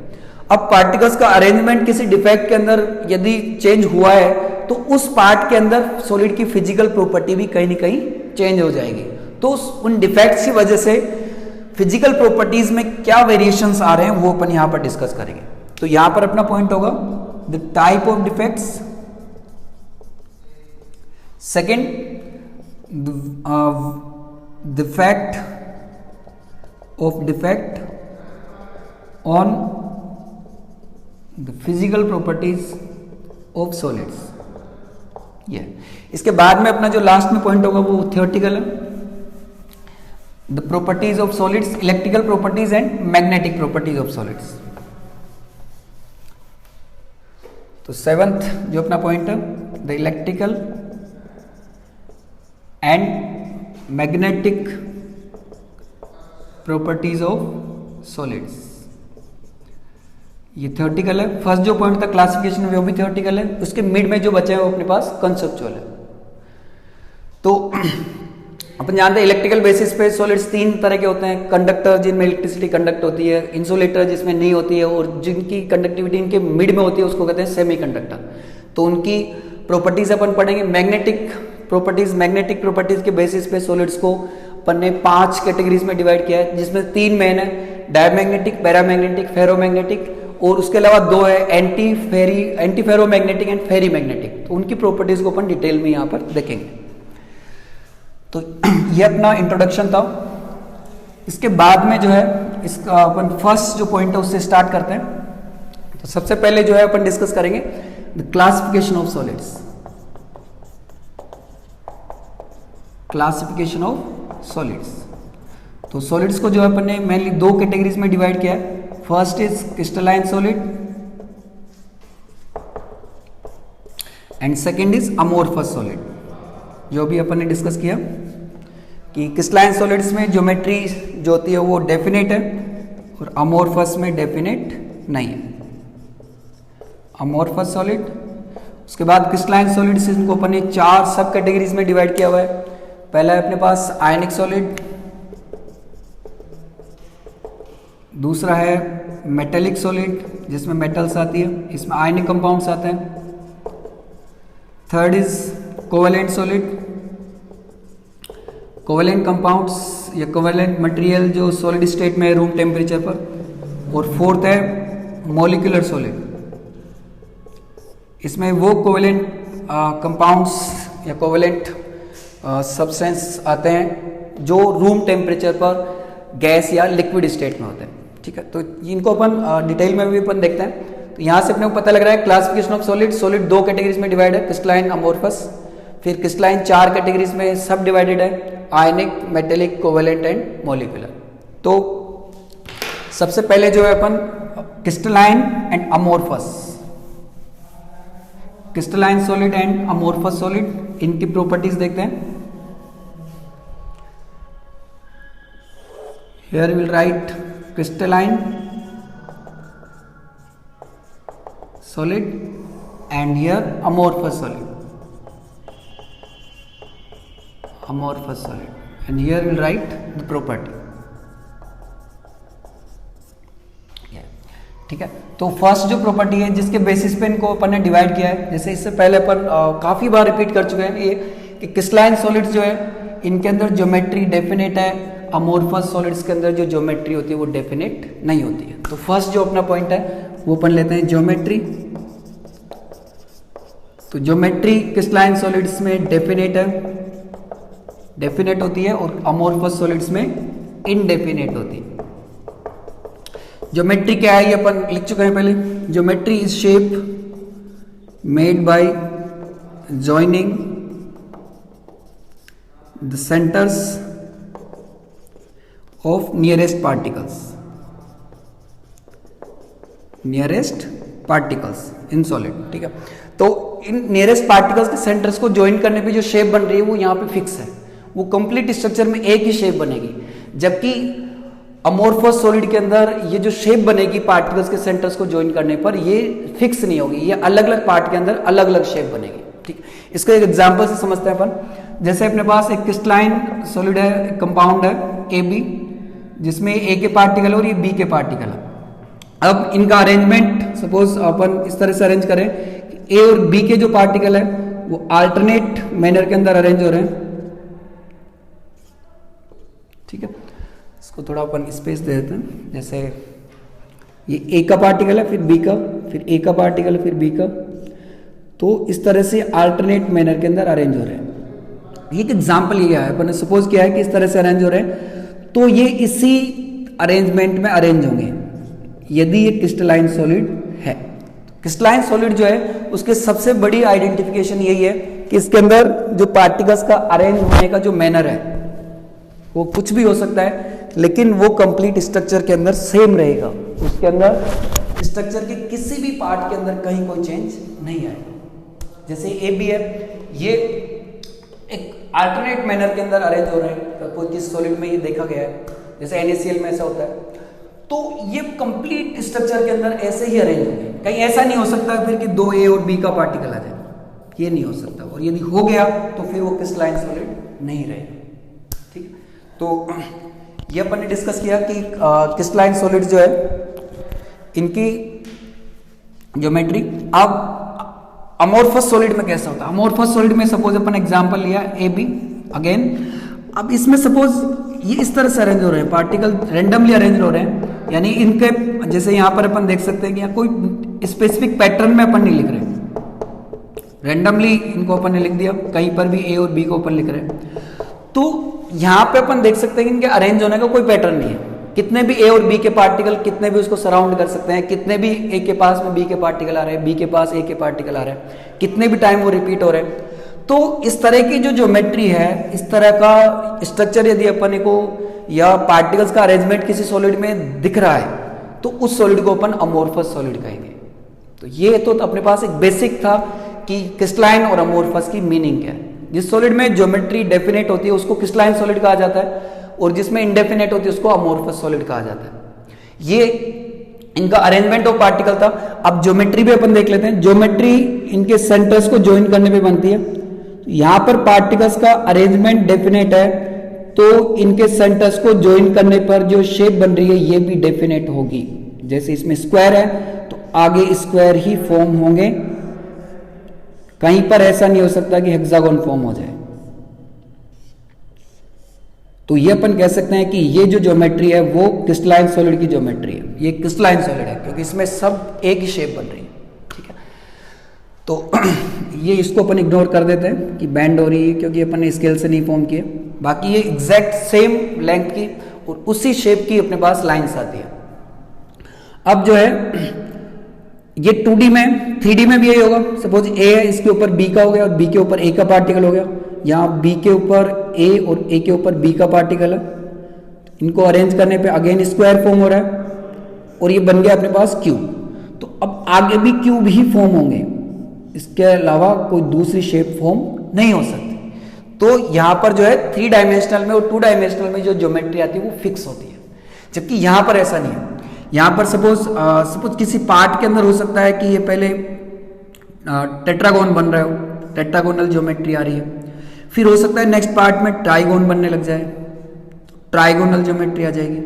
अब पार्टिकल्स का अरेंजमेंट किसी डिफेक्ट के अंदर यदि चेंज हुआ है तो उस पार्ट के अंदर सॉलिड की फिजिकल प्रॉपर्टी भी कहीं ना कहीं चेंज हो जाएगी। तो उन डिफेक्ट्स की वजह से फिजिकल प्रॉपर्टीज में क्या वेरिएशंस आ रहे हैं वो अपन यहां पर डिस्कस करेंगे। तो यहां पर अपना पॉइंट होगा the type of defects, second defect on the physical properties of solids। ये इसके बाद में अपना जो लास्ट में पॉइंट होगा वो थियोरेटिकल है, the properties of solids, electrical properties and magnetic properties of solids. तो सेवंथ जो अपना पॉइंट है the electrical and magnetic properties of solids, ये थियोरेटिकल है। फर्स्ट जो पॉइंट था क्लासिफिकेशन वो भी थियोरेटिकल है, उसके मिड में जो बचे हैं वो अपने पास कंसेप्चुअल है। तो अपन जानते हैं इलेक्ट्रिकल बेसिस पे सॉलिड्स तीन तरह के होते हैं, कंडक्टर जिनमें इलेक्ट्रिसिटी कंडक्ट होती है, इंसुलेटर जिसमें नहीं होती है, और जिनकी कंडक्टिविटी इनके मिड में होती है उसको कहते हैं सेमीकंडक्टर। तो उनकी प्रॉपर्टीज अपन पढ़ेंगे। मैग्नेटिक प्रॉपर्टीज के बेसिस पे सॉलिड्स को अपन ने 5 कैटेगरीज में डिवाइड किया है, जिसमें 3 मेन है, डायमैग्नेटिक, पैरामैग्नेटिक, फेरोमैग्नेटिक, और उसके अलावा 2 है anti ferromagnetic and ferrimagnetic. तो उनकी प्रॉपर्टीज को अपन डिटेल में यहाँ पर देखेंगे। तो ये अपना इंट्रोडक्शन था। इसके बाद में जो है इसका अपन फर्स्ट जो पॉइंट है उससे स्टार्ट करते हैं। तो सबसे पहले जो है अपन डिस्कस करेंगे the classification of solids. Classification of solids, तो सॉलिड्स को जो है अपन ने मेनली 2 कैटेगरीज में डिवाइड किया है। First is crystalline solid and second is amorphous solid. जो भी अपन ने डिस्कस किया कि क्रिस्टलाइन सॉलिड्स में ज्योमेट्री जो होती है वो डेफिनेट है और अमोर्फस में डेफिनेट नहीं है। अमोर्फस सॉलिड, उसके बाद क्रिस्टलाइन सॉलिड्स, इनको अपन ने 4 सब कैटेगरीज में डिवाइड किया हुआ है। पहला है अपने पास आयनिक सॉलिड, दूसरा है मेटेलिक सॉलिड जिसमें मेटल्स आती है, इसमें आयनिक कंपाउंड्स आते हैं। Third is covalent solid, covalent compounds या कोवेलेंट मटेरियल जो सॉलिड स्टेट में है रूम टेम्परेचर पर। और फोर्थ है मॉलिक्यूलर सॉलिड, इसमें वो कोवेलेंट कंपाउंड्स या कोवेलेंट सब्सटेंस आते हैं जो रूम टेम्परेचर पर गैस या लिक्विड स्टेट में होते हैं। ठीक है, तो इनको अपन डिटेल में भी अपन देखते हैं। तो यहाँ से अपने को पता लग रहा है classification of solid, solid 2 categories में डिवाइड है, क्रिस्टलाइन, अमोर्फस। फिर क्रिस्टलाइन 4 कैटेगरीज में सब डिवाइडेड है, ionic, metallic, covalent and molecular. तो सबसे पहले जो है अपन crystalline and amorphous, crystalline solid and amorphous solid, इनकी प्रॉपर्टीज देखते हैं। Here will write crystalline solid and here amorphous solid, amorphous solid and here we'll write the property। ठीक है, तो फर्स्ट जो प्रॉपर्टी है जिसके बेसिस पे इनको अपन ने डिवाइड किया है, जैसे इससे पहले अपन काफी बार रिपीट कर चुके हैं ये कि क्रिस्टलाइन सॉलिड्स जो है इनके अंदर ज्योमेट्री डेफिनेट है, अमोर्फस सॉलिड्स के अंदर जो ज्योमेट्री होती है वो डेफिनेट नहीं होती है। तो फर्स्ट जो अपना पॉइंट है वो अपन लेते हैं ज्योमेट्री। तो ज्योमेट्री क्रिस्टलाइन सॉलिड्स में डेफिनेट है, डेफिनेट होती है, और अमोर्फस सॉलिड्स में इनडेफिनेट होती है। ज्योमेट्री क्या है ये अपन लिख चुके हैं पहले। Geometry is shape made by joining the centres of nearest particles, nearest particles in solid. ठीक है, तो इन नियरेस्ट पार्टिकल्स के सेंटर्स को ज्वाइन करने पे जो शेप बन रही है वो यहाँ पे फिक्स है, वो कंप्लीट स्ट्रक्चर में एक ही शेप बनेगी। जबकि अमोर्फस सॉलिड के अंदर ये जो शेप बनेगी पार्टिकल्स के सेंटर्स को ज्वाइन करने पर ये फिक्स नहीं होगी, ये अलग अलग पार्ट के अंदर अलग अलग शेप बनेगी। ठीक, इसका एक एग्जांपल से समझते हैं अपन। जैसे अपने पास एक क्रिस्टलाइन सॉलिड है, एक कंपाउंड है AB, जिसमें A के पार्टिकल और ये B के पार्टिकल है। अब इनका अरेंजमेंट सपोज अपन इस तरह से अरेंज करें कि A और B के जो पार्टिकल है वो अल्टरनेट मैनर के अंदर अरेंज हो रहे हैं। ठीक है, इसको थोड़ा अपन स्पेस दे देते हैं। जैसे ये A का पार्टिकल है, फिर B का, फिर A का पार्टिकल है, फिर B का, तो इस तरह से अल्टरनेट मैनर के अंदर अरेंज हो रहे हैं। ये एक एग्जांपल ये है, अपन ने सपोज किया है कि इस तरह से अरेंज हो रहे हैं, तो ये इसी अरेंजमेंट में अरेंज होंगे यदि ये क्रिस्टलाइन सॉलिड है। क्रिस्टलाइन सॉलिड जो है उसके सबसे बड़ी आइडेंटिफिकेशन यही है कि इसके अंदर जो पार्टिकल्स का अरेंज होने का जो मैनर है वो कुछ भी हो सकता है, लेकिन वो कंप्लीट स्ट्रक्चर के अंदर सेम रहेगा। उसके अंदर स्ट्रक्चर के किसी भी पार्ट के अंदर कहीं कोई चेंज नहीं आएगा। जैसे AB है, ये एक अल्टरनेट मैनर के अंदर अरेंज हो रहे हैं, कोई किस सॉलिड में ये देखा गया है, जैसे NaCl में ऐसा होता है। तो ये कंप्लीट स्ट्रक्चर के अंदर ऐसे ही अरेंज होंगे, कहीं ऐसा नहीं हो सकता फिर कि 2A और B का पार्टिकल आ जाए, ये नहीं हो सकता। और यदि हो गया तो फिर वो क्रिस्टलाइन सॉलिड नहीं रहेगा। ठीक है, तो ये अपन ने डिस्कस किया कि क्रिस्टलाइन सॉलिड जो है इनकी ज्योमेट्री। अब अमोर्फस सॉलिड में कैसा होता है? अमोर्फस सॉलिड में सपोज अपन एग्जांपल लिया AB अगेन। अब इसमें सपोज ये इस तरह से अरेंज हो रहे हैं, पार्टिकल रैंडमली अरेंज हो रहे हैं, यानी इनके जैसे यहां पर अपन देख सकते हैं कि कोई स्पेसिफिक पैटर्न में अपन नहीं लिख रहे, रैंडमली इनको अपन ने लिख दिया, कहीं पर भी A और B को अपन लिख रहे हैं। तो यहां पे अपन देख सकते हैं कि इनके अरेंज होने का कोई पैटर्न नहीं है। कितने भी A और B के पार्टिकल कितने भी उसको सराउंड कर सकते हैं, कितने भी A के पास में B के पार्टिकल आ रहे हैं, B के पास A के पार्टिकल आ रहे हैं, कितने भी टाइम वो रिपीट हो रहे हैं। तो इस तरह की जो ज्योमेट्री है, इस तरह का स्ट्रक्चर यदि अपन को या पार्टिकल्स का अरेंजमेंट किसी सॉलिड में दिख रहा है तो उस सॉलिड को अपन अमोर्फस सॉलिड कहेंगे। तो ये तो अपने पास एक बेसिक था कि क्रिस्टलाइन और अमोर्फस की मीनिंग क्या है। जिस सॉलिड में ज्योमेट्री डेफिनेट होती है उसको क्रिस्टलाइन सॉलिड कहा जाता है, और जिसमें इंडेफिनेट होती है उसको अमोर्फस सॉलिड कहा जाता है। ये इनका अरेंजमेंट ऑफ पार्टिकल था। अब ज्योमेट्री भी अपन देख लेते हैं। ज्योमेट्री इनके सेंटर्स को ज्वाइन करने पे बनती है। यहां पर पार्टिकल्स का अरेंजमेंट डेफिनेट है, तो इनके सेंटर्स को ज्वाइन करने पर जो शेप बन रही है ये भी डेफिनेट होगी। जैसे इसमें स्क्वायर है तो आगे स्क्वायर ही फॉर्म होंगे, कहीं पर ऐसा नहीं हो सकता कि हेक्सागोन फॉर्म हो जाए। तो ये अपन कह सकते हैं कि ये जो ज्योमेट्री है वो क्रिस्टलाइन सॉलिड की ज्योमेट्री है। ये क्रिस्टलाइन सॉलिड है क्योंकि इसमें सब एक ही शेप बन रही है। ठीक है, तो ये इसको अपन इग्नोर कर देते हैं कि बैंड हो रही है, क्योंकि अपन ने स्केल से नहीं फॉर्म किए। बाकी ये एग्जैक्ट सेम लेंथ की और उसी शेप की अपने पास लाइंस आती है। अब जो है ये 2D में, 3D में भी यही होगा। सपोज A है, इसके ऊपर B का हो गया और B के ऊपर A का पार्टिकल हो गया। यहाँ B के ऊपर A और A के ऊपर B का पार्टिकल है। इनको अरेंज करने पे अगेन स्क्वायर फॉर्म हो रहा है। और ये बन गया अपने पास क्यूब। तो अब आगे भी क्यूब ही फॉर्म होंगे, इसके अलावा कोई दूसरी शेप फॉर्म नहीं हो सकती। तो यहां पर जो है 3 डायमेंशनल में और 2 डायमेंशनल में जो ज्योमेट्री आती है वो फिक्स होती है, जबकि यहां पर ऐसा नहीं है। यहां पर सपोज किसी पार्ट के अंदर हो सकता है कि ये पहले टेट्रागोन बन रहा हो, टेट्रागोनल ज्योमेट्री आ रही है, फिर हो सकता है नेक्स्ट पार्ट में ट्राइगोन बनने लग जाए, ट्राइगोनल ज्योमेट्री आ जाएगी।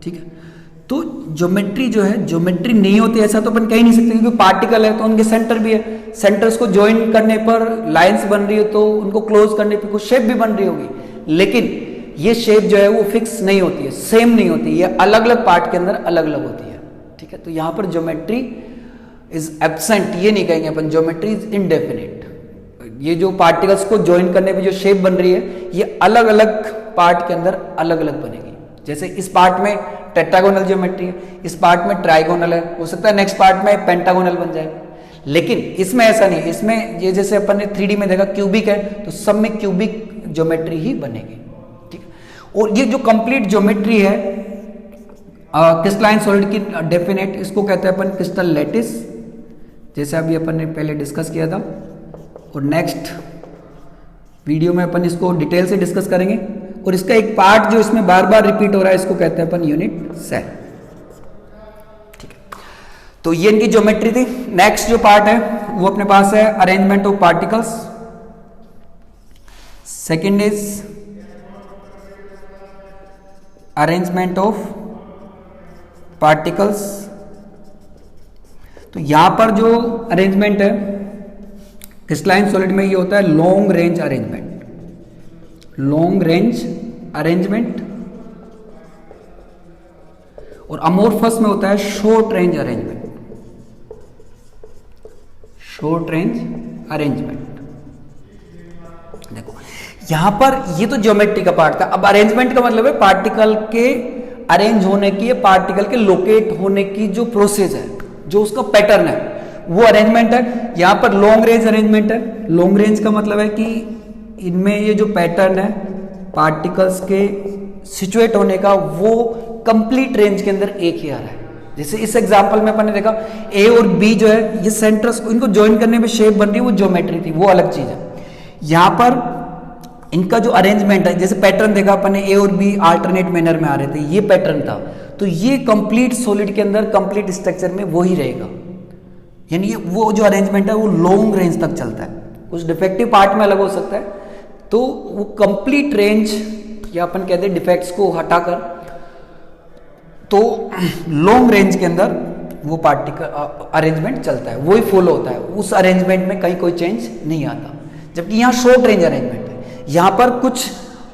ठीक है, तो ज्योमेट्री जो है ज्योमेट्री नहीं होती ऐसा तो अपन कह ही नहीं सकते, क्योंकि पार्टिकल है तो उनके सेंटर भी है, सेंटर्स को ज्वाइन करने पर लाइंस बन रही है तो उनको क्लोज करने पर कुछ शेप भी बन रही होगी, लेकिन ये शेप जो है वो फिक्स नहीं होती है, सेम नहीं होती, ये अलग अलग पार्ट के अंदर अलग अलग होती है। ठीक है, तो यहां पर ज्योमेट्री इज एब्सेंट, ये नहीं कहेंगे अपन, ज्योमेट्री इज इनडेफिनिट। ये जो पार्टिकल्स को ज्वाइन करने पे जो शेप बन रही है ये अलग अलग पार्ट के अंदर अलग अलग बनेगी। जैसे इस पार्ट में टेट्रागोनल ज्योमेट्री है, इस पार्ट में ट्राइगोनल है, हो सकता है नेक्स्ट पार्ट में पेंटागोनल बन जाए, लेकिन इसमें ऐसा नहीं। इसमें ये जैसे अपन ने 3D में देखा क्यूबिक है तो सब में क्यूबिक ज्योमेट्री ही बनेगी। ठीक है, और ये जो कंप्लीट ज्योमेट्री है क्रिस्टलाइन सॉलिड की डेफिनेट, इसको कहते हैं अपन क्रिस्टल लैटिस, जैसे अभी अपन ने पहले डिस्कस किया था, और नेक्स्ट वीडियो में अपन इसको डिटेल से डिस्कस करेंगे। और इसका एक पार्ट जो इसमें बार बार रिपीट हो रहा है इसको कहते हैं अपन यूनिट सेल। ठीक है, तो ये इनकी ज्योमेट्री थी। नेक्स्ट जो पार्ट है वो अपने पास है arrangement of particles, second is arrangement of particles. तो यहां पर जो अरेंजमेंट है क्रिस्टलाइन सॉलिड में ये होता है long range arrangement, long range arrangement, और अमोर्फस में होता है short range arrangement, short range arrangement. देखो यहां पर ये तो ज्योमेट्री का पार्ट था, अब अरेंजमेंट का मतलब है पार्टिकल के अरेंज होने की, पार्टिकल के लोकेट होने की जो प्रोसेस है, जो उसका पैटर्न है वो अरेंजमेंट है। यहां पर लॉन्ग रेंज अरेंजमेंट है। लॉन्ग रेंज का मतलब है कि इनमें ये जो पैटर्न है पार्टिकल्स के सिचुएट होने का वो कंप्लीट रेंज के अंदर एक ही आ रहा है। जैसे इस एग्जांपल में अपन ने देखा ए और बी जो है ये सेंटर्स इनको ज्वाइन करने में शेप बन रही है, वो ज्योमेट्री थी, वो अलग चीज है। यहां पर इनका जो अरेंजमेंट है, जैसे पैटर्न देखा अपन ने ए और बी अल्टरनेट मैनर में आ रहे थे, ये पैटर्न था, तो ये कंप्लीट सॉलिड के अंदर कंप्लीट स्ट्रक्चर में वही रहेगा। यानी वो जो अरेंजमेंट है वो लॉन्ग रेंज तक चलता है, कुछ डिफेक्टिव पार्ट में अलग हो सकता है, तो वो कंप्लीट रेंज या अपन कहते हैं डिफेक्ट्स को हटाकर तो लॉन्ग रेंज के अंदर वो पार्टिकल अरेंजमेंट चलता है, वही फॉलो होता है, उस अरेंजमेंट में कहीं कोई चेंज नहीं आता। जबकि यहाँ शॉर्ट रेंज अरेंजमेंट है, यहाँ पर कुछ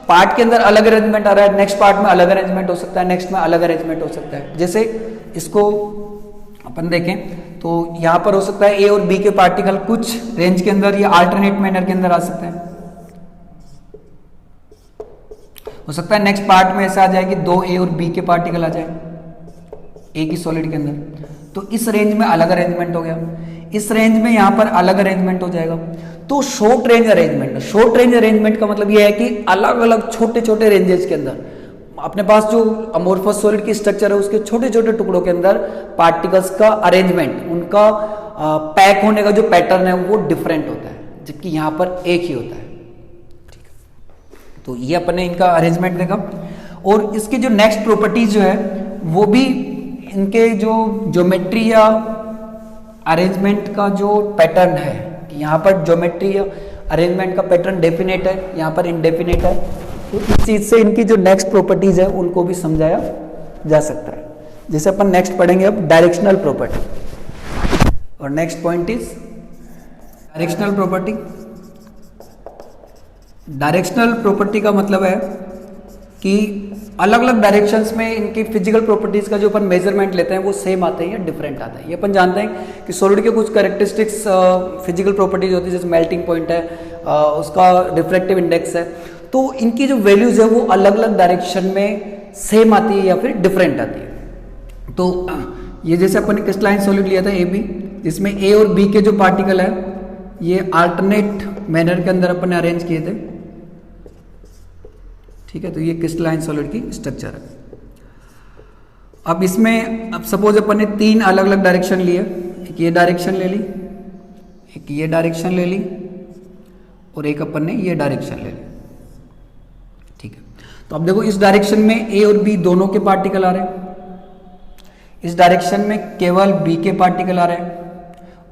पार्ट के अंदर अलग अरेंजमेंट आ रहा है, नेक्स्ट पार्ट में अलग अरेंजमेंट हो सकता है, नेक्स्ट में अलग अरेंजमेंट हो सकता है। जैसे इसको अपन देखें तो यहां पर हो सकता है ए और बी के पार्टिकल कुछ रेंज के अंदर या अल्टरनेट मैनर के अंदर आ सकते हैं, हो सकता है नेक्स्ट पार्ट में ऐसा आ जाए कि 2 ए और बी के पार्टिकल आ जाए एक ही सॉलिड के अंदर, तो इस रेंज में अलग अरेंजमेंट हो गया, इस रेंज में यहां पर अलग अरेंजमेंट हो जाएगा। तो short range arrangement, short range arrangement का मतलब यह है कि अलग अलग छोटे छोटे रेंजेस के अंदर अपने पास जो अमोर्फस सॉलिड की स्ट्रक्चर है उसके छोटे छोटे टुकड़ों के अंदर पार्टिकल्स का अरेंजमेंट, उनका पैक होने का जो पैटर्न है वो डिफरेंट होता है, जबकि यहां पर एक ही होता है। ठीक है, तो ये अपने इनका अरेंजमेंट देखा। और इसकी जो नेक्स्ट प्रॉपर्टीज जो है वो भी इनके जो ज्योमेट्री या अरेंजमेंट का जो पैटर्न है, यहाँ पर ज्योमेट्री या अरेंजमेंट का पैटर्न डेफिनेट है, यहाँ पर इनडेफिनेट है, तो इस चीज से इनकी जो नेक्स्ट प्रॉपर्टीज है उनको भी समझाया जा सकता है। जैसे अपन नेक्स्ट पढ़ेंगे अब डायरेक्शनल प्रॉपर्टी, और next point is directional property. Directional property का मतलब है कि अलग अलग डायरेक्शंस में इनकी फिजिकल प्रॉपर्टीज का जो अपन मेजरमेंट लेते हैं वो सेम आते हैं या डिफरेंट आता है। ये अपन जानते हैं कि सॉलिड के कुछ कैरेक्टरिस्टिक्स फिजिकल प्रॉपर्टीज होती है, जैसे मेल्टिंग पॉइंट है, उसका रिफ्रैक्टिव इंडेक्स है, तो इनकी जो वैल्यूज है वो अलग अलग डायरेक्शन में सेम आती है या फिर डिफरेंट आती है। तो ये जैसे अपन ने क्रिस्टलाइन सॉलिड लिया था ए बी, जिसमें ए और बी के जो पार्टिकल है ये अल्टरनेट मैनर के अंदर अपन ने अरेंज किए थे। ठीक है, तो ये क्रिस्टलाइन सॉलिड की स्ट्रक्चर है। अब इसमें अब सपोज अपन ने 3 अलग अलग डायरेक्शन लिए, एक ये डायरेक्शन ले ली, एक ये डायरेक्शन ले ली और एक अपन ने ये डायरेक्शन ले ली। ठीक है, तो अब देखो इस डायरेक्शन में ए और बी दोनों के पार्टिकल आ रहे हैं, इस डायरेक्शन में केवल बी के पार्टिकल आ रहे हैं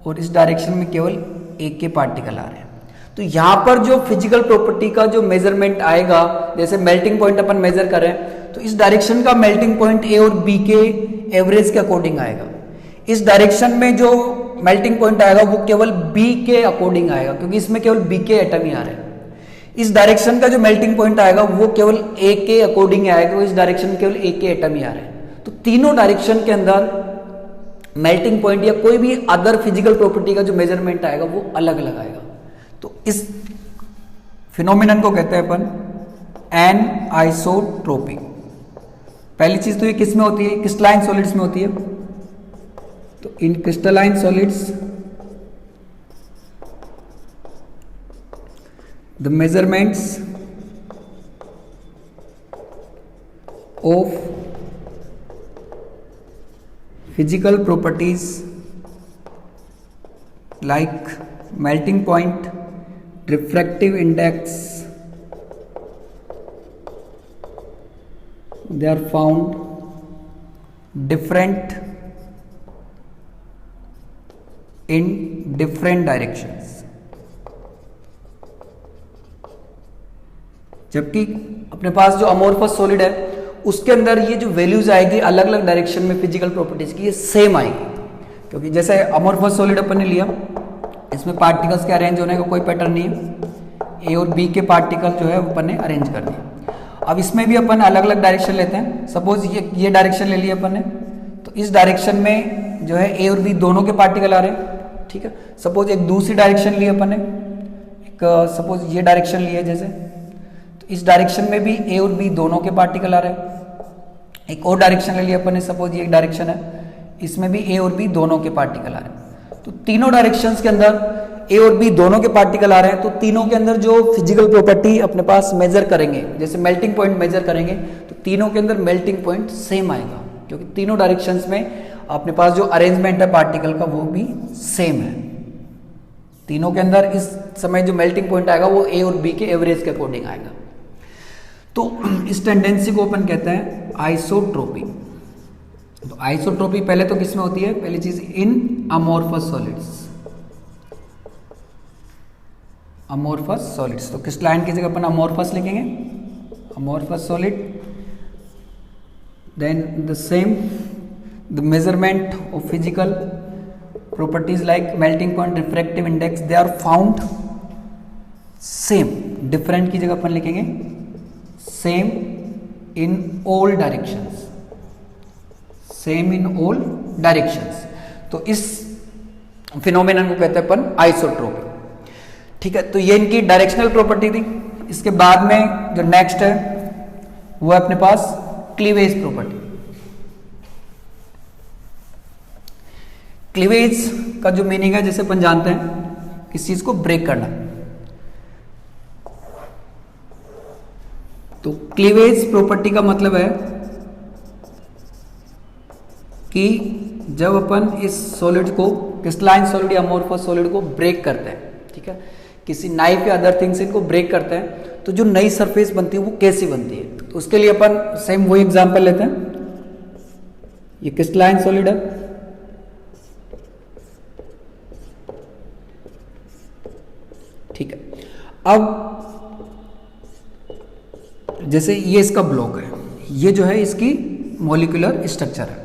और इस डायरेक्शन में केवल ए के पार्टिकल आ रहे हैं। तो यहां पर जो फिजिकल प्रॉपर्टी का जो मेजरमेंट आएगा, जैसे मेल्टिंग पॉइंट अपन मेजर कर रहे हैं, तो इस डायरेक्शन का मेल्टिंग पॉइंट ए और बी के एवरेज के अकॉर्डिंग आएगा। इस डायरेक्शन में जो मेल्टिंग पॉइंट आएगा वो केवल बी के अकॉर्डिंग आएगा, क्योंकि इसमें केवल बी के एटम ही आ रहे हैं। इस डायरेक्शन का जो मेल्टिंग पॉइंट आएगा वो केवल ए के अकॉर्डिंग आएगा, इस डायरेक्शन में केवल ए के एटम ही आ रहे हैं। तो तीनों डायरेक्शन के अंदर मेल्टिंग पॉइंट या कोई भी अदर फिजिकल प्रॉपर्टी का जो मेजरमेंट आएगा वो अलग अलग आएगा। तो इस फिनोमिनन को कहते हैं अपन एनआइसोट्रोपी। पहली चीज तो ये किस में होती है? क्रिस्टलाइन सॉलिड्स में होती है। तो in crystalline solids the measurements of physical properties like melting point, refractive index, they are found different in different directions। जबकि अपने पास जो अमोर्फस सॉलिड है उसके अंदर ये जो वैल्यूज आएगी अलग अलग डायरेक्शन में फिजिकल प्रॉपर्टीज की, ये सेम आएगी। क्योंकि जैसे अमोर्फस सॉलिड अपन ने लिया, इसमें पार्टिकल्स के अरेंज होने का कोई पैटर्न नहीं है, ए और बी के पार्टिकल जो है अपन ने अरेंज कर दिए। अब इसमें भी अपन अलग अलग डायरेक्शन लेते हैं। सपोज ये डायरेक्शन ले लिया अपन ने, तो इस डायरेक्शन में जो है ए और बी दोनों के पार्टिकल आ रहे हैं। ठीक है, सपोज एक दूसरी डायरेक्शन ली अपन ने, एक सपोज ये डायरेक्शन ली है जैसे, तो इस डायरेक्शन में भी ए और बी दोनों के पार्टिकल आ रहे हैं। एक और डायरेक्शन ले लिया अपन ने, सपोज ये एक डायरेक्शन है, इसमें भी ए और बी दोनों के पार्टिकल आ रहे हैं। तो तीनों डायरेक्शंस के अंदर ए और बी दोनों के पार्टिकल आ रहे हैं। तो तीनों के अंदर जो फिजिकल प्रॉपर्टी अपने पास मेजर करेंगे, जैसे मेल्टिंग पॉइंट मेजर करेंगे, तो तीनों के अंदर मेल्टिंग पॉइंट सेम आएगा, क्योंकि तीनों डायरेक्शंस में अपने पास जो अरेंजमेंट है पार्टिकल का वो भी सेम है। तीनों के अंदर इस समय जो मेल्टिंग पॉइंट आएगा वो ए और बी के एवरेज के अकॉर्डिंग आएगा। तो इस टेंडेंसी को अपन कहते हैं आइसोट्रोपी। तो आइसोट्रोपी पहले तो किस में होती है? पहली चीज in amorphous solids, amorphous solids. तो क्रिस्टलाइन की जगह अपन अमोर्फस लिखेंगे, amorphous solid. Then the same the measurement of physical properties like melting point, refractive index, they are found same. Different की जगह अपन लिखेंगे same in all directions, same in all directions. तो इस फिनोमेनन को कहते हैं अपन आइसोट्रोपी। ठीक है, तो ये इनकी डायरेक्शनल प्रॉपर्टी थी। इसके बाद में जो नेक्स्ट है वो है अपने पास क्लीवेज प्रॉपर्टी। क्लीवेज का जो मीनिंग है, जैसे अपन जानते हैं किस चीज को ब्रेक करना। तो क्लीवेज प्रॉपर्टी का मतलब है कि जब अपन इस सॉलिड को, क्रिस्टलाइन सॉलिड या अमोर्फस सॉलिड को ब्रेक करते हैं, ठीक है, किसी नाइफ या अदर थिंग से इनको ब्रेक करते हैं, तो जो नई सरफेस बनती है वो कैसी बनती है? तो उसके लिए अपन सेम वही एग्जांपल लेते हैं। ये क्रिस्टलाइन सॉलिड है, ठीक है। अब जैसे ये इसका ब्लॉक है, ये जो है इसकी मॉलिक्यूलर स्ट्रक्चर है।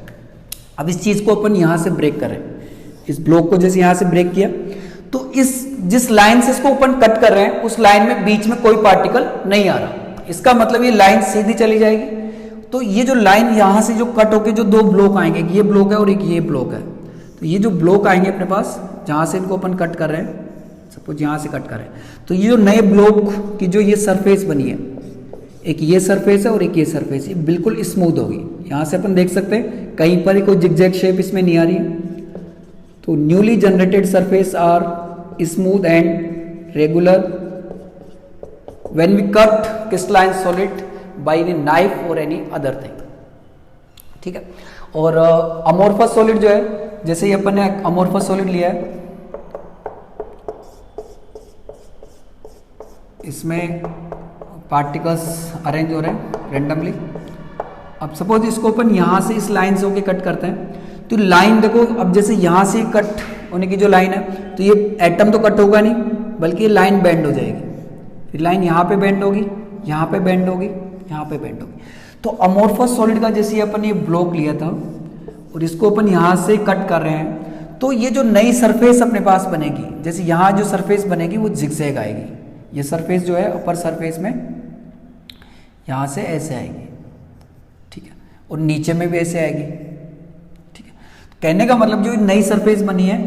अब इस चीज को अपन यहां से ब्रेक करें, इस ब्लॉक को जैसे यहां से ब्रेक किया, तो इस जिस लाइन से इसको अपन कट कर रहे हैं उस लाइन में बीच में कोई पार्टिकल नहीं आ रहा। इसका मतलब ये लाइन सीधी चली जाएगी। तो ये जो लाइन यहां से जो कट होके जो दो ब्लॉक आएंगे, ये ब्लॉक है और एक ये ब्लॉक है, तो ये जो ब्लॉक आएंगे अपने पास जहां से इनको अपन कट कर रहे हैं, सपोज यहां से कट कर रहे हैं, तो ये जो नए ब्लॉक की जो ये सरफेस बनी है, एक ये सरफेस है और एक ये सरफेस, ये बिल्कुल स्मूथ होगी। यहां से अपन देख सकते हैं कहीं पर कोई जिगजैग शेप इसमें नहीं आ रही है। तो newly generated surface are smooth and regular when we cut crystalline solid by any knife और एनी अदर थिंग, ठीक है। और अमोर्फस सॉलिड जो है, जैसे ही अपन ने अमोर्फस सॉलिड लिया है, इसमें पार्टिकल्स अरेंज हो रहे हैं रेंडमली। अब सपोज इसको अपन यहाँ से इस लाइन से होके कट करते हैं, तो लाइन देखो, अब जैसे यहाँ से कट होने की जो लाइन है, तो ये एटम तो कट होगा नहीं, बल्कि ये लाइन बेंड हो जाएगी। फिर लाइन यहाँ पे बेंड होगी, यहाँ पे बेंड होगी, यहाँ पे बेंड होगी। तो अमोर्फस सॉलिड का जैसे अपन ये ब्लॉक लिया था और इसको अपन यहाँ से कट कर रहे हैं, तो ये जो नई सरफेस अपने पास बनेगी, जैसे यहाँ जो सरफेस बनेगी वो जिगजैग आएगी। ये सरफेस जो है अपर सरफेस में यहाँ से ऐसे आएगी, ठीक है, और नीचे में भी ऐसे आएगी, ठीक है। कहने का मतलब जो नई सरफेस बनी है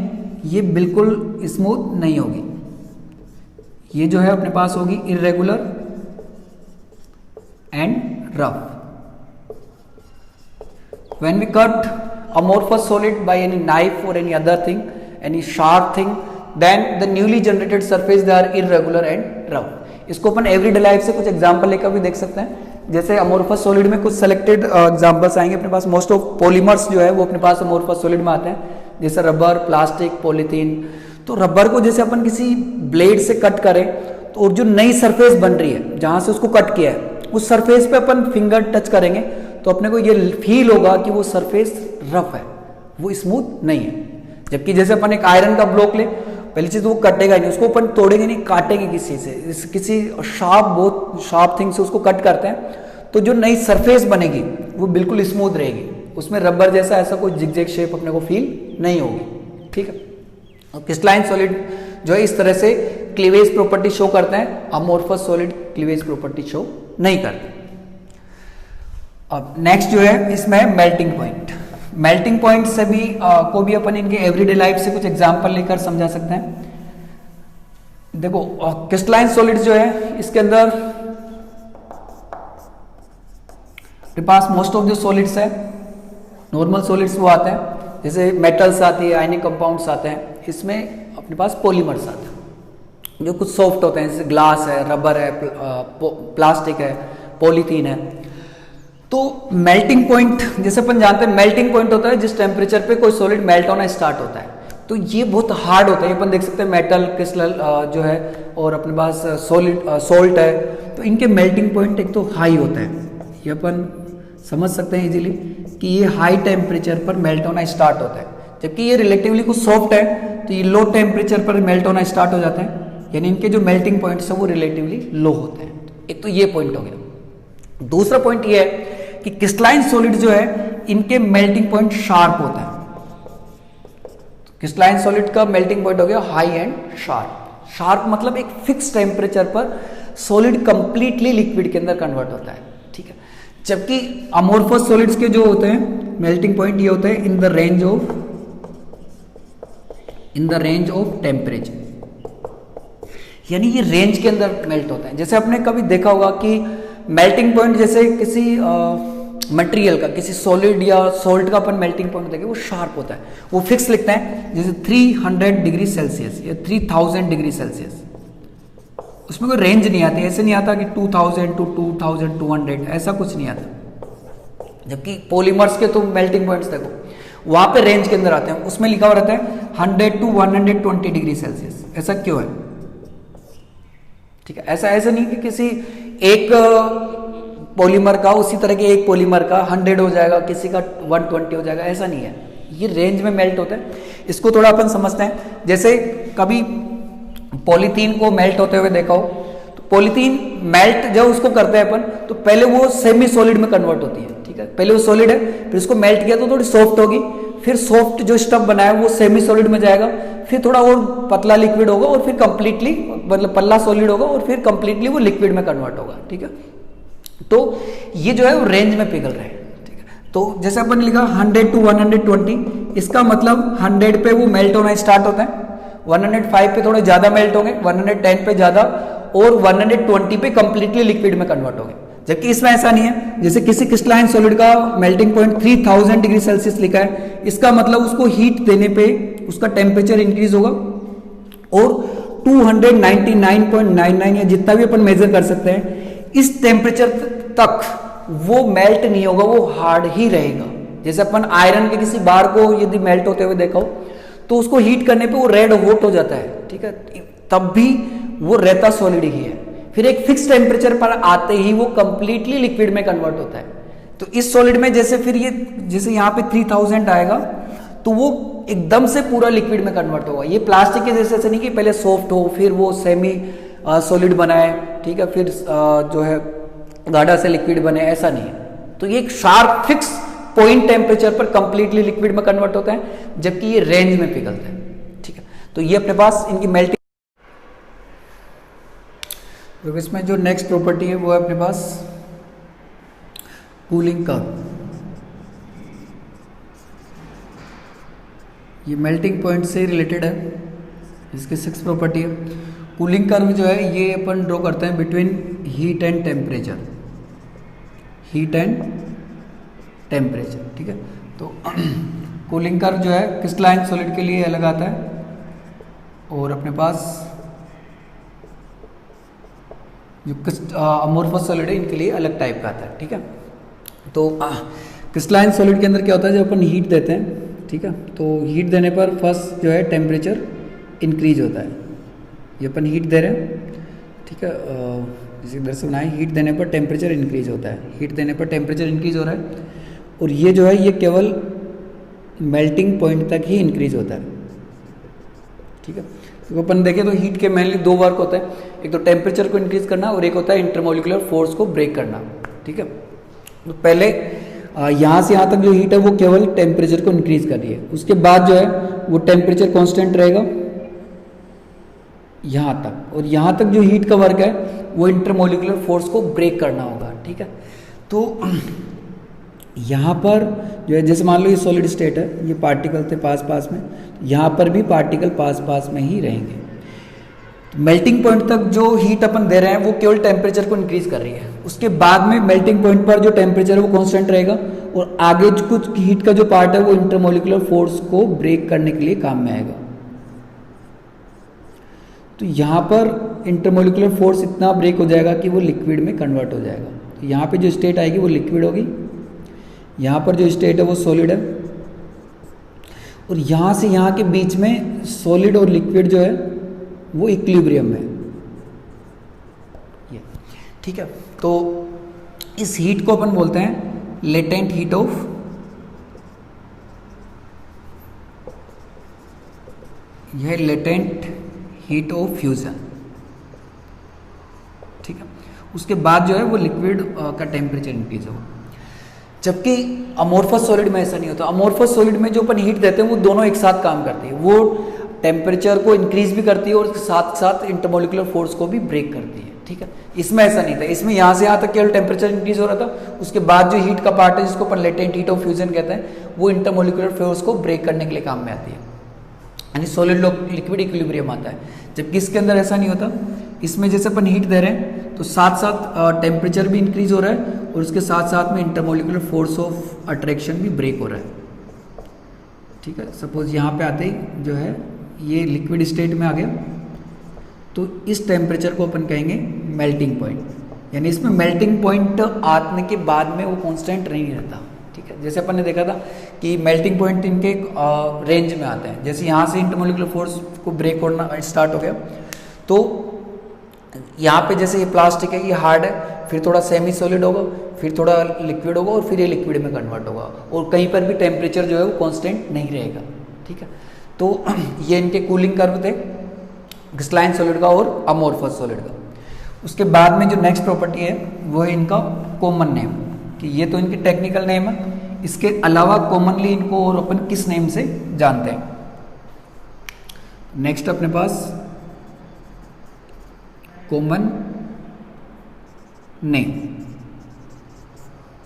ये बिल्कुल स्मूथ नहीं होगी, ये जो है अपने पास होगी irregular and rough. When we cut amorphous solid by any knife or any other thing, any sharp thing, then the newly generated surface they are irregular and rough. इसको अपन एवरीडे लाइफ से कुछ एग्जांपल लेकर भी देख सकते हैं। जैसे amorphous solid में कुछ सेलेक्टेड एग्जांपल्स आएंगे अपने पास। मोस्ट ऑफ पॉलीमर्स जो है वो अपने पास अमोर्फस सॉलिड में आते हैं, जैसे रबर, प्लास्टिक, पॉलीथीन। तो रबर को जैसे अपन किसी ब्लेड से कट करें, तो और जो नई सरफेस बन रही है जहां से उसको कट किया है, उस सरफेस पे अपन फिंगर टच करेंगे तो अपने को ये फील होगा कि वो सरफेस रफ है, वो स्मूथ नहीं है। जबकि जैसे अपन एक आयरन का ब्लॉक ले, पहली चीज वो कटेगा नहीं, उसको अपन तोड़ेंगे नहीं, काटेंगे किसी से, किसी शार्प, बहुत शार्प थिंग से उसको कट करते हैं, तो जो नई सरफेस बनेगी वो बिल्कुल स्मूथ रहेगी, उसमें रबर जैसा ऐसा कोई जिगजैग शेप अपने को फील नहीं होगी, ठीक है। और क्रिस्टलाइन सॉलिड जो है इस तरह से क्लीवेज प्रॉपर्टी शो करते हैं, amorphous solid cleavage property show नहीं करते। अब नेक्स्ट जो है इसमें मेल्टिंग पॉइंट। मेल्टिंग पॉइंट से भी को भी अपन इनके एवरीडे लाइफ से कुछ एग्जांपल लेकर समझा सकते हैं। देखो क्रिस्टलाइन सॉलिड्स जो है इसके अंदर के पास मोस्ट ऑफ जो सॉलिड्स है, नॉर्मल सॉलिड्स वो आते हैं, जैसे मेटल्स आती है, आयनिक कंपाउंड्स आते हैं। इसमें अपने पास पॉलीमर्स आते हैं जो कुछ सॉफ्ट होते हैं, जैसे ग्लास है, रबर है, प्लास्टिक है, पॉलीथीन है। तो मेल्टिंग पॉइंट जैसे अपन जानते हैं, मेल्टिंग पॉइंट होता है जिस टेम्परेचर पे कोई सॉलिड मेल्ट होना स्टार्ट होता है। तो ये बहुत हार्ड होता है, अपन देख सकते हैं मेटल, क्रिस्टल जो है, और अपने पास सॉलिड सोल्ट है, तो इनके मेल्टिंग पॉइंट एक तो हाई होता है, ये अपन समझ सकते हैं इजीली कि ये हाई टेम्परेचर पर मेल्ट होना स्टार्ट होता है। जबकि ये रिलेटिवली कुछ सॉफ्ट है, तो ये लो टेम्परेचर पर मेल्ट होना स्टार्ट हो जाता है, यानी इनके जो मेल्टिंग पॉइंट्स है वो रिलेटिवली लो होते हैं। एक तो ये पॉइंट हो गया। दूसरा पॉइंट ये है कि क्रिस्टलाइन सॉलिड जो है इनके मेल्टिंग पॉइंट शार्प होता है। क्रिस्टलाइन सॉलिड का मेल्टिंग पॉइंट हो गया हाई एंड शार्प। शार्प मतलब एक फिक्स टेम्परेचर पर सॉलिड कंप्लीटली लिक्विड के अंदर कन्वर्ट होता है, ठीक है। जबकि अमोर्फस सॉलिड्स के जो होते हैं मेल्टिंग पॉइंट ये होते हैं in the range of temperature, यानी ये रेंज के अंदर मेल्ट होता है। जैसे आपने कभी देखा होगा कि मेल्टिंग पॉइंट जैसे किसी मटेरियल का, किसी सॉलिड या सॉल्ट का अपन मेल्टिंग पॉइंट देखें, वो शार्प होता है, वो फिक्स लिखते हैं, जैसे 300 डिग्री सेल्सियस या 3000 डिग्री सेल्सियस। उसमें कोई रेंज नहीं आती, ऐसे नहीं आता कि 2000 टू 2200 ऐसा कुछ नहीं आता। जबकि पॉलीमर्स के तो मेल्टिंग पॉइंट्स देखो, वहां पे रेंज के अंदर आते हैं, उसमें लिखा हुआ रहता है 100 टू 120 डिग्री सेल्सियस। ऐसा क्यों है, ठीक है। ऐसा नहीं कि किसी एक पॉलीमर का, उसी तरह के एक पॉलीमर का 100 हो जाएगा, किसी का 120 हो जाएगा, ऐसा नहीं है। ये रेंज में मेल्ट होता है। इसको थोड़ा अपन समझते हैं। जैसे कभी पॉलीथीन को मेल्ट होते हुए देखा हो, तो पॉलीथीन मेल्ट जब उसको करते हैं अपन, तो पहले वो सेमी सॉलिड में कन्वर्ट होती है, ठीक है। पहले वो सॉलिड है, फिर उसको मेल्ट किया तो थोड़ी सॉफ्ट होगी, फिर सॉफ्ट जो स्टफ बनाया वो सेमी सॉलिड में जाएगा, फिर थोड़ा और पतला लिक्विड होगा, और फिर कंप्लीटली मतलब पतला सॉलिड होगा, और फिर कंप्लीटली वो लिक्विड में कन्वर्ट होगा, ठीक है। तो ये जो है वो रेंज में पिघल रहे हैं, ठीक है। तो जैसे अपन ने लिखा 100 टू 120, इसका मतलब 100 पे वो मेल्ट होना स्टार्ट होता है, 105 पे थोड़े ज्यादा मेल्ट होंगे, 110 पे ज्यादा, और 120 पे कंप्लीटली लिक्विड में कन्वर्ट होंगे। जबकि इसमें ऐसा नहीं है। जैसे किसी क्रिस्टलाइन सॉलिड का मेल्टिंग पॉइंट 3000 डिग्री सेल्सियस लिखा है, इसका मतलब उसको हीट देने पे उसका टेम्परेचर इंक्रीज होगा, और 299.99 या जितना भी अपन मेजर कर सकते हैं, इस टेम्परेचर तक वो मेल्ट नहीं होगा, वो हार्ड ही रहेगा, जैसे अपन आयरन के किसी बार को यदि मेल्ट होते हुए देखा हो तो उसको हीट करने पे वो रेड हॉट हो जाता है, ठीक है, तब भी वो रहता सॉलिड ही है। फिर एक फिक्स टेम्परेचर पर आते ही वो कंप्लीटली लिक्विड में कन्वर्ट होता है। तो इस सॉलिड में जैसे फिर ये जैसे यहाँ पे 3000 आएगा तो वो एकदम से पूरा लिक्विड में कन्वर्ट होगा। ये प्लास्टिक के जैसे ऐसे नहीं कि पहले सॉफ्ट हो फिर वो सेमी सॉलिड बनाए, ठीक है, फिर जो है गाढ़ा से लिक्विड बने, ऐसा नहीं है। तो ये एक शार्प फिक्स पॉइंट टेम्परेचर पर कंप्लीटली लिक्विड में कन्वर्ट होता है, जबकि ये रेंज में पिघलता है, ठीक है। तो ये अपने पास इनकी मेल्टिंग। तो इसमें जो नेक्स्ट प्रॉपर्टी है वो है अपने पास कूलिंग कर्व। ये मेल्टिंग पॉइंट से रिलेटेड है, इसकी 6 प्रॉपर्टी है। कूलिंग कर्व जो है ये अपन ड्रॉ करते हैं between heat and temperature, heat and temperature, ठीक है। तो कूलिंग कर्व जो है क्रिस्टलाइन सॉलिड के लिए अलग आता है और अपने पास जो अमोर्फस सॉलिड है इनके लिए अलग टाइप का आता है, ठीक है। तो क्रिस्टलाइन सॉलिड के अंदर क्या होता है, जब अपन हीट देते हैं, ठीक है, तो हीट देने पर फर्स्ट जो है टेम्परेचर इंक्रीज होता है। ये अपन हीट दे रहे हैं, ठीक है, इसी तरह से बनाए, हीट देने पर टेम्परेचर इंक्रीज होता है, हीट देने पर टेम्परेचर इंक्रीज हो रहा है। और ये जो है ये केवल मेल्टिंग पॉइंट तक ही इंक्रीज होता है, ठीक है। तो अपन देखें तो हीट के मेनली 2 वर्क होते हैं, एक तो टेम्परेचर को इंक्रीज करना और एक होता है इंटरमोलिकुलर फोर्स को ब्रेक करना, ठीक है। तो पहले यहाँ से यहाँ तक जो हीट है वो केवल टेम्परेचर को इंक्रीज कर रही है, उसके बाद जो है वो टेम्परेचर कांस्टेंट रहेगा यहाँ तक, और यहाँ तक जो हीट का वर्क है वो इंटरमोलिकुलर फोर्स को ब्रेक करना होगा, ठीक है। तो यहाँ पर जो है जैसे मान लो ये सॉलिड स्टेट है, ये पार्टिकल थे पास पास में, यहाँ पर भी पार्टिकल पास पास में ही रहेंगे। मेल्टिंग पॉइंट तक जो हीट अपन दे रहे हैं वो केवल टेम्परेचर को इंक्रीज कर रही है, उसके बाद में मेल्टिंग पॉइंट पर जो टेम्परेचर है वो कांस्टेंट रहेगा और आगे कुछ हीट का जो पार्ट है वो इंटरमोलिकुलर फोर्स को ब्रेक करने के लिए काम में आएगा। तो यहाँ पर इंटरमोलिकुलर फोर्स इतना ब्रेक हो जाएगा कि वो लिक्विड में कन्वर्ट हो जाएगा। तो यहाँ पे जो स्टेट आएगी वो लिक्विड होगी, यहाँ पर जो स्टेट है वो सॉलिड है, और यहाँ से यहाँ के बीच में सॉलिड और लिक्विड जो है वो इक्विलिब्रियम में, ये ठीक है। तो इस हीट को अपन बोलते हैं लेटेंट हीट ऑफ, यह लेटेंट हीट ऑफ फ्यूजन, ठीक है। उसके बाद जो है वो लिक्विड का टेम्परेचर इंक्रीज होगा, जबकि अमोर्फस सॉलिड में ऐसा नहीं होता। अमोर्फस सॉलिड में जो अपन हीट देते हैं वो दोनों एक साथ काम करती है, वो टेम्परेचर को इंक्रीज भी करती है और उसके साथ साथ इंटरमोलिकुलर फोर्स को भी ब्रेक करती है, ठीक है। इसमें ऐसा नहीं था, इसमें यहाँ से यहाँ तक केवल टेम्परेचर इंक्रीज हो रहा था, उसके बाद जो हीट का पार्ट है जिसको अपन लेटेंट हीट ऑफ फ्यूजन कहते हैं वो इंटरमोलिकुलर फोर्स को ब्रेक करने के लिए काम में आती है, यानी सॉलिड लिक्विड इक्विलिब्रियम आता है। जबकि इसके अंदर ऐसा नहीं होता, इसमें जैसे अपन हीट दे रहे हैं तो साथ साथ टेम्परेचर भी इंक्रीज हो रहा है और उसके साथ साथ में इंटरमोलिकुलर फोर्स ऑफ अट्रैक्शन भी ब्रेक हो रहा है, ठीक है। सपोज यहाँ पे आते ही जो है ये लिक्विड स्टेट में आ गया, तो इस टेम्परेचर को अपन कहेंगे मेल्टिंग पॉइंट, यानी इसमें मेल्टिंग पॉइंट आने के बाद में वो कांस्टेंट नहीं रहता, ठीक है। जैसे अपन ने देखा था कि मेल्टिंग पॉइंट इनके रेंज में आते हैं, जैसे यहाँ से इंटरमोलिकुलर फोर्स को ब्रेक होना स्टार्ट हो गया तो यहाँ पे जैसे ये प्लास्टिक है ये हार्ड है, फिर थोड़ा सेमी सॉलिड होगा, फिर थोड़ा लिक्विड होगा और फिर ये लिक्विड में कन्वर्ट होगा, और कहीं पर भी टेम्परेचर जो है वो कांस्टेंट नहीं रहेगा, ठीक है। तो ये इनके कूलिंग कर्व थे क्रिस्टलाइन सॉलिड का और अमोर्फस सॉलिड का। उसके बाद में जो नेक्स्ट प्रॉपर्टी है वो है इनका कॉमन नेम, कि ये तो इनकी टेक्निकल नेम है, इसके अलावा कॉमनली इनको और अपन किस नेम से जानते हैं। नेक्स्ट अपने पास कॉमन नेम,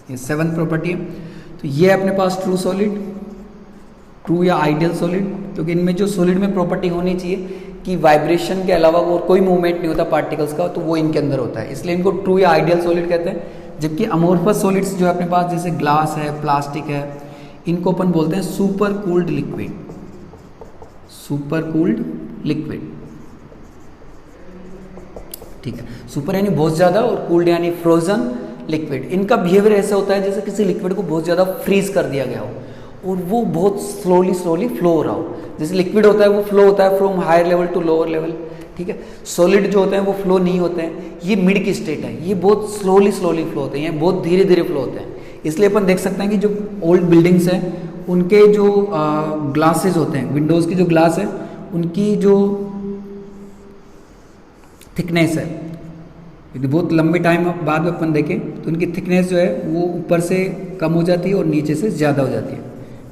ये 7th प्रॉपर्टी है। तो ये अपने पास ट्रू सॉलिड, ट्रू या आइडियल सॉलिड, क्योंकि इनमें जो सॉलिड में प्रॉपर्टी होनी चाहिए कि वाइब्रेशन के अलावा और कोई मूवमेंट नहीं होता पार्टिकल्स का, तो वो इनके अंदर होता है, इसलिए इनको ट्रू या आइडियल सॉलिड कहते हैं। जबकि अमोर्फस सॉलिड्स जो है अपने पास जैसे ग्लास है, प्लास्टिक है, इनको अपन बोलते हैं super cooled liquid, super cooled liquid, ठीक है। सुपर यानी बहुत ज़्यादा और कूल्ड यानी फ्रोजन, लिक्विड। इनका बिहेवियर ऐसा होता है जैसे किसी लिक्विड को बहुत ज़्यादा फ्रीज कर दिया गया हो और वो बहुत स्लोली फ्लो हो रहा हो। जैसे लिक्विड होता है वो फ्लो होता है from higher level to lower level, ठीक है। सॉलिड जो होते हैं वो फ्लो नहीं होते हैं, ये मिड की स्टेट है, ये बहुत स्लोली फ्लो होते हैं, बहुत धीरे धीरे फ्लो होते हैं। इसलिए अपन देख सकते हैं कि जो ओल्ड बिल्डिंग्स हैं उनके जो ग्लासेस होते हैं, विंडोज़ की जो ग्लास है उनकी जो थिकनेस है, यदि बहुत लंबे टाइम बाद में अपन देखें तो उनकी थिकनेस जो है वो ऊपर से कम हो जाती है और नीचे से ज़्यादा हो जाती है,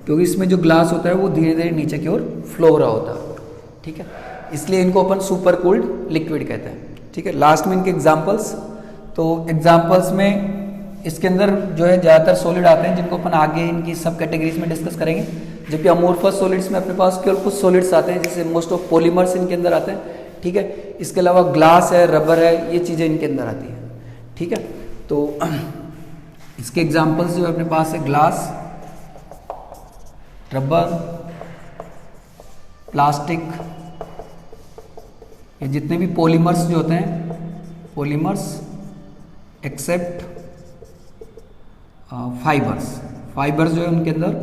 क्योंकि इसमें जो ग्लास होता है वो धीरे धीरे नीचे की ओर फ्लो हो रहा होता है, ठीक है। इसलिए इनको अपन सुपर कूल्ड लिक्विड कहते हैं, ठीक है। लास्ट में इनके एग्जांपल्स, तो एग्जांपल्स में इसके अंदर जो है ज़्यादातर सॉलिड आते हैं जिनको अपन आगे इनकी सब कैटेगरीज में डिस्कस करेंगे। जबकि अमोर्फस सॉलिड्स में अपने पास केवल कुछ सॉलिड्स आते हैं, जैसे मोस्ट ऑफ पॉलीमर्स इनके अंदर आते हैं, ठीक है। इसके अलावा ग्लास है, रबर है, ये चीज़ें इनके अंदर आती हैं, ठीक है। तो इसके एग्जांपल्स जो है अपने पास है ग्लास, रबर, प्लास्टिक, ये जितने भी पॉलीमर्स जो होते हैं, पॉलीमर्स एक्सेप्ट फाइबर्स जो है उनके अंदर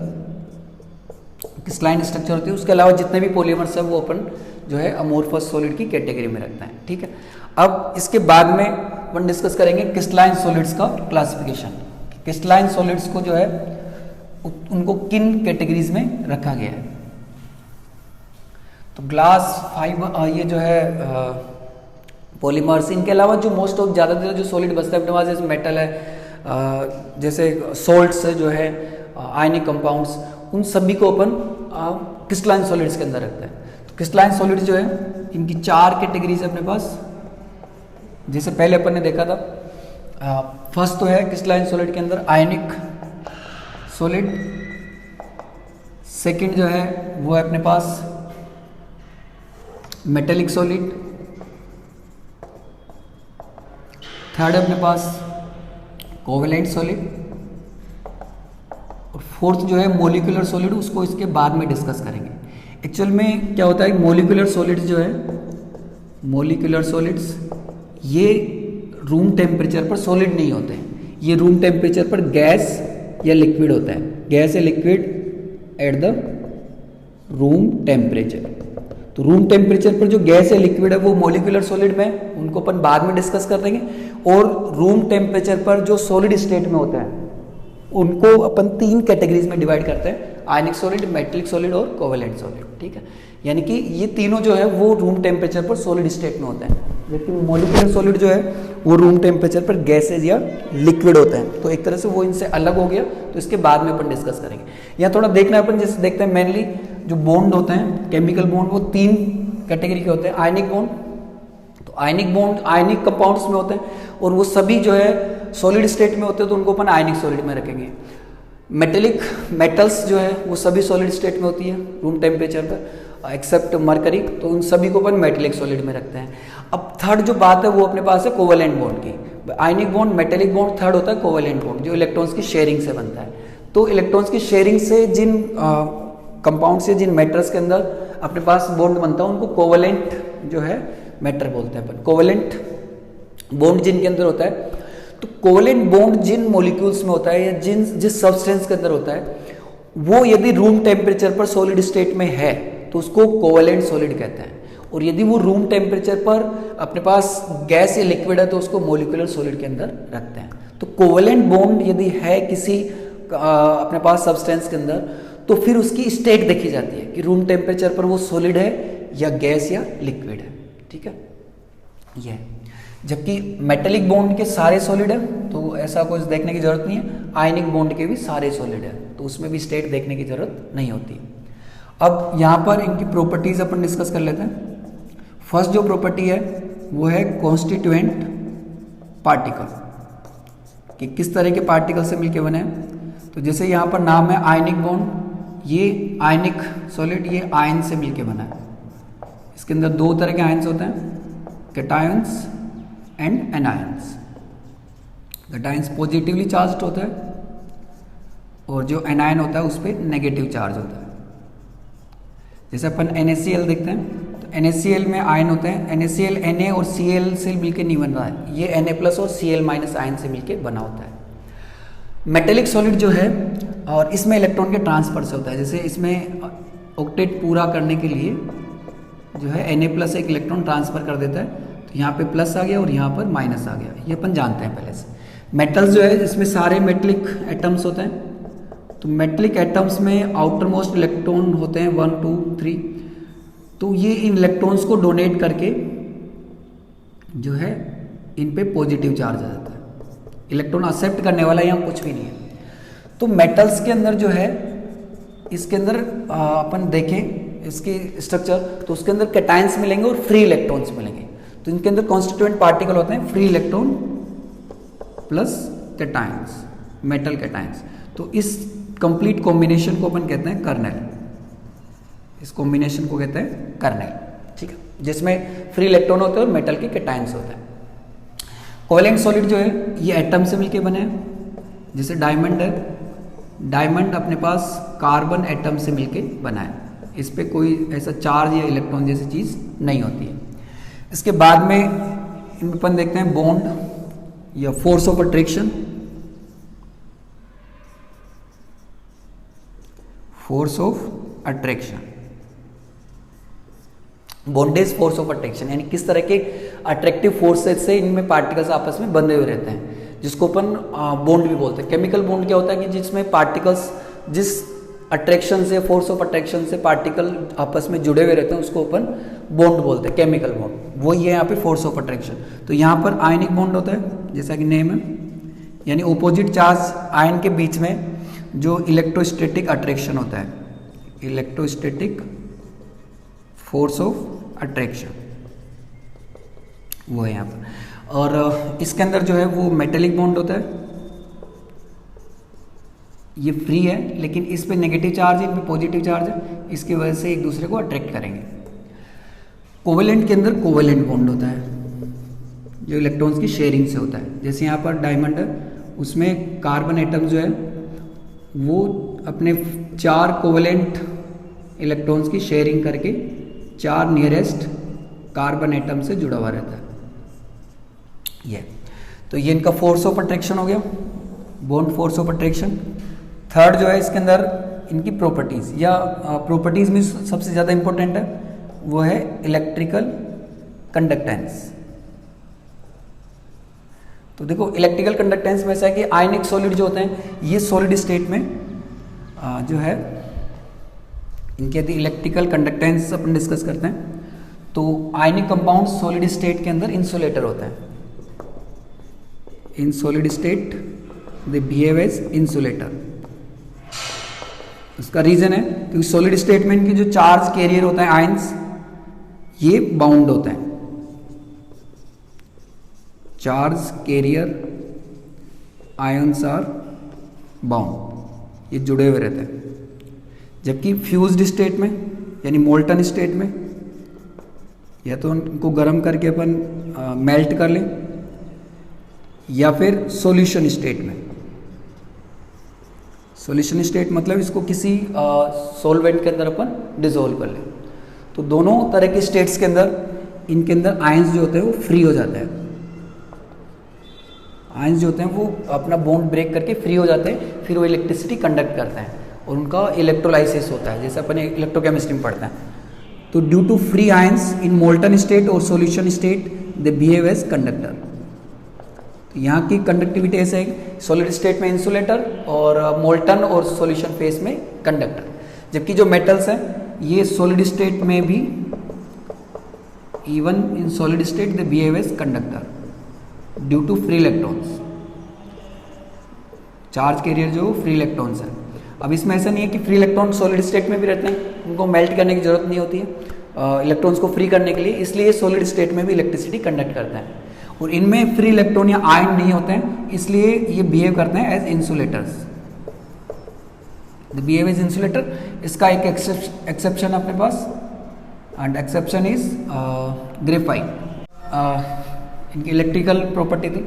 क्रिस्टलाइन स्ट्रक्चर होती है। उसके अलावा जितने भी पॉलीमर्स हैं वो अपन जो है अमोर्फस सॉलिड की कैटेगरी में रखते हैं, ठीक है। अब इसके बाद में अपन डिस्कस करेंगे क्रिस्टलाइन सॉलिड्स का क्लासिफिकेशन। क्रिस्टलाइन सॉलिड्स को जो है उनको किन कैटेगरीज में रखा गया है। तो ग्लास, फाइबर, ये जो है पॉलीमर्स, इनके अलावा जो मोस्ट ऑफ ज़्यादातर जो सॉलिड बचता है अपने पास, जैसे मेटल है, जैसे सॉल्ट्स जो है, आयनिक कंपाउंड्स, उन सभी को अपन क्रिस्टलाइन सॉलिड्स के अंदर रखते हैं। तो क्रिस्टलाइन सॉलिड्स जो है इनकी 4 कैटेगरीज है अपने पास, जैसे पहले अपन ने देखा था। फर्स्ट तो है क्रिस्टलाइन सॉलिड के अंदर आयनिक सॉलिड, सेकंड जो है वो है अपने पास मेटेलिक सॉलिड, थर्ड है अपने पास कोवेलेंट सॉलिड, और फोर्थ जो है मोलिकुलर सॉलिड, उसको इसके बाद में डिस्कस करेंगे। एक्चुअल में क्या होता है, मोलिकुलर सॉलिड्स जो है, मोलिकुलर सॉलिड्स ये रूम टेम्परेचर पर सॉलिड नहीं होते हैं, ये रूम टेम्परेचर पर गैस या लिक्विड होता है, गैस या liquid at the room temperature. तो रूम टेम्परेचर पर जो गैस या लिक्विड है वो मोलिकुलर सॉलिड में, उनको अपन बाद में डिस्कस कर देंगे। और रूम टेम्परेचर पर जो सॉलिड स्टेट में होता है उनको अपन 3 कैटेगरीज में डिवाइड करते हैं, आयनिक सॉलिड, मेटेलिक सॉलिड और कोवेलेंट सॉलिड, ठीक है। यानी कि ये तीनों जो है वो रूम टेम्परेचर पर सॉलिड स्टेट में होते हैं, लेकिन मोलिकुलर सॉलिड जो है वो रूम टेम्परेचर पर गैसेज या लिक्विड होते हैं। तो एक तरह से वो इनसे अलग हो गया, तो इसके बाद में अपन डिस्कस करेंगे। यहाँ थोड़ा देखना है अपन, जैसे देखते हैं मेनली जो बॉन्ड होते हैं, केमिकल बॉन्ड, वो 3 कैटेगरी के होते हैं। आयनिक बॉन्ड, तो आयनिक बॉन्ड आयनिक कंपाउंड्स में होते हैं और वो सभी जो है सॉलिड स्टेट में होते हैं, तो उनको अपन आयनिक सॉलिड में रखेंगे। मेटेलिक मेटल्स जो है वो सभी सॉलिड स्टेट में होती है रूम टेम्परेचर पर, एक्सेप्ट मरकरी, तो उन सभी को अपन मेटेलिक सॉलिड में रखते हैं। अब थर्ड जो बात है वो अपने पास है कोवेलेंट बॉन्ड की। Ionic bond, metallic bond, third होता है कोवेलेंट बॉन्ड, जो इलेक्ट्रॉन्स की शेयरिंग से बनता है। तो इलेक्ट्रॉन्स की शेयरिंग से जिन कंपाउंड से, जिन मैटर्स के अंदर अपने पास बॉन्ड बनता है उनको कोवेलेंट जो है मैटर बोलते हैं अपन। कोवेलेंट बॉन्ड जिनके अंदर होता है, तो कोवेलेंट बॉन्ड जिन मॉलिक्यूल्स में होता है या जिस सब्सटेंस के अंदर होता है, वो यदि रूम टेम्परेचर पर सॉलिड स्टेट में है तो उसको कोवेलेंट सॉलिड कहते हैं, और यदि वो रूम टेम्परेचर पर अपने पास गैस या लिक्विड है तो उसको मोलिकुलर सॉलिड के अंदर रखते हैं। तो कोवेलेंट बॉन्ड यदि है किसी अपने पास सब्सटेंस के अंदर, तो फिर उसकी स्टेट देखी जाती है कि रूम टेम्परेचर पर वो सॉलिड है या गैस या लिक्विड है, ठीक है ये। जबकि मेटेलिक बॉन्ड के सारे सॉलिड है, तो ऐसा कुछ देखने की जरूरत नहीं है। आयनिक बॉन्ड के भी सारे सॉलिड है, तो उसमें भी स्टेट देखने की जरूरत नहीं होती। अब यहाँ पर इनकी प्रॉपर्टीज अपन डिस्कस कर लेते हैं। फर्स्ट जो प्रॉपर्टी है वो है कॉन्स्टिट्यूएंट पार्टिकल, कि किस तरह के पार्टिकल से मिलके बने हैं। तो जैसे यहाँ पर नाम है आयनिक बॉन्ड, ये आयनिक सॉलिड ये आयन से मिलके बना है। इसके अंदर 2 तरह के आयन्स होते हैं, cations and anions. Cations positively charged होता है और जो एनायन होता है उस पर नेगेटिव चार्ज होता है। जैसे अपन NaCl देखते हैं, तो NaCl में आयन होते हैं, NaCl Na और Cl से मिलकर नहीं बन रहा है, ये Na प्लस और Cl माइनस आयन से मिलकर बना होता है। मेटेलिक सॉलिड जो है और इसमें इलेक्ट्रॉन के ट्रांसफर से होता है, जैसे इसमें ऑक्टेट पूरा करने के लिए जो है Na प्लस एक इलेक्ट्रॉन ट्रांसफर कर देता है, तो यहाँ पे प्लस आ गया और यहाँ पर माइनस आ गया, ये अपन जानते हैं पहले से। मेटल्स जो है इसमें सारे मेटलिक एटम्स होते हैं, तो मेटलिक एटम्स में आउटर मोस्ट इलेक्ट्रॉन होते हैं 1 2 3, तो ये इन इलेक्ट्रॉन्स को डोनेट करके जो है इन पे पॉजिटिव चार्ज आ जाता है, इलेक्ट्रॉन एक्सेप्ट करने वाला यहाँ कुछ भी नहीं है। तो मेटल्स के अंदर जो है, इसके अंदर अपन देखें इसकी स्ट्रक्चर, तो उसके अंदर कैटायंस मिलेंगे और फ्री इलेक्ट्रॉन्स मिलेंगे, तो इनके अंदर कॉन्स्टिट्यूएंट पार्टिकल होते हैं free electron plus cations, metal cations. तो इस कंप्लीट कॉम्बिनेशन को अपन कहते हैं कर्नेल, इस कॉम्बिनेशन को कहते हैं कर्नेल, ठीक है, जिसमें फ्री इलेक्ट्रॉन होते हैं और मेटल के कैटायंस होते हैं। कोवेलेंट सॉलिड जो है ये एटम से मिलके बने हैं, जैसे डायमंड है, डायमंड अपने पास कार्बन एटम से मिलके बना है, इस पे कोई ऐसा चार्ज या इलेक्ट्रॉन जैसी चीज नहीं होती है। इसके बाद में इनमें अपन देखते हैं बॉन्ड या force of attraction, force of attraction, bondage force of attraction, यानी किस तरह के अट्रैक्टिव फोर्सेस से इनमें पार्टिकल्स आपस में बंधे हुए रहते हैं, जिसको अपन बॉन्ड भी बोलते हैं। केमिकल बॉन्ड क्या होता है कि जिसमें पार्टिकल्स जिस अट्रैक्शन से, फोर्स ऑफ अट्रैक्शन से पार्टिकल आपस में जुड़े हुए रहते हैं, उसको अपन बॉन्ड बोलते हैं, केमिकल बॉन्ड, वो ये यहाँ पे फोर्स ऑफ अट्रैक्शन। तो यहाँ पर आयनिक बॉन्ड होता है, जैसा कि नेम है, यानी ऑपोजिट चार्ज आयन के बीच में जो इलेक्ट्रोस्टैटिक अट्रैक्शन होता है, इलेक्ट्रोस्टैटिक फोर्स ऑफ अट्रैक्शन, वो है यहाँ पर। और इसके अंदर जो है वो मेटेलिक बॉन्ड होता है, ये फ्री है लेकिन इस पे नेगेटिव चार्ज है, इन पे पॉजिटिव चार्ज है, इसकी वजह से एक दूसरे को अट्रैक्ट करेंगे। कोवेलेंट के अंदर कोवेलेंट बॉन्ड होता है जो इलेक्ट्रॉन्स की शेयरिंग से होता है, जैसे यहाँ पर डायमंड है, उसमें कार्बन एटम जो है वो अपने 4 कोवेलेंट इलेक्ट्रॉन्स की शेयरिंग करके 4 नियरेस्ट कार्बन एटम से जुड़ा हुआ रहता है। ये तो ये इनका फोर्स ऑफ अट्रैक्शन हो गया, bond force of attraction. Third जो है इसके अंदर इनकी प्रॉपर्टीज, या प्रॉपर्टीज में सबसे ज़्यादा इंपॉर्टेंट है वो है इलेक्ट्रिकल कंडक्टेंस। तो देखो इलेक्ट्रिकल कंडक्टेंस में ऐसा है कि आयनिक सॉलिड जो होते हैं ये सॉलिड स्टेट में जो है इनके यदि इलेक्ट्रिकल कंडक्टेंस अपन डिस्कस करते हैं, तो आयनिक कंपाउंड सॉलिड स्टेट के अंदर इंसुलेटर होते हैं, in solid state they behave as insulator. उसका रीजन है क्योंकि सॉलिड स्टेट में इनके जो चार्ज कैरियर होता है आयंस, ये बाउंड होते हैं, charge carrier ions are bound, ये जुड़े हुए रहते हैं। जबकि फ्यूज्ड स्टेट में यानी मोल्टन स्टेट में या तो उनको गर्म करके अपन मेल्ट कर लें, या फिर सॉल्यूशन स्टेट में, सॉल्यूशन स्टेट मतलब इसको किसी सॉल्वेंट के अंदर अपन डिसॉल्व कर लें। तो दोनों तरह के स्टेट्स के अंदर इनके अंदर आयंस जो होते हैं वो फ्री हो जाते हैं, आयंस जो होते हैं वो अपना बॉन्ड ब्रेक करके फ्री हो जाते हैं, फिर वो इलेक्ट्रिसिटी कंडक्ट करते हैं और उनका इलेक्ट्रोलाइसिस होता है, जैसे अपन इलेक्ट्रोकेमिस्ट्री में पढ़ते हैं। तो due to free ions in molten state और solution state they behave as conductor. तो यहाँ की कंडक्टिविटी ऐसे है, सॉलिड स्टेट में इंसुलेटर और मोल्टन और सॉल्यूशन फेज में कंडक्टर। जबकि जो मेटल्स हैं ये सॉलिड स्टेट में भी, even in solid state they behave as conductor due to free electrons, charge carrier जो फ्री इलेक्ट्रॉन्स है। अब इसमें ऐसा नहीं है कि फ्री इलेक्ट्रॉन सॉलिड स्टेट में भी रहते हैं, उनको मेल्ट करने की जरूरत नहीं होती है इलेक्ट्रॉन्स को फ्री करने के लिए, इसलिए सॉलिड स्टेट में भी इलेक्ट्रिसिटी कंडक्ट करते हैं। और इनमें फ्री इलेक्ट्रॉन या आयन नहीं होते हैं, इसलिए ये बिहेव करते हैं as insulators, behave as insulator. इसका एक एक्सेप्शन अपने पास, एंड एक्सेप्शन इज ग्रेफाइट। इनकी इलेक्ट्रिकल प्रॉपर्टी थी।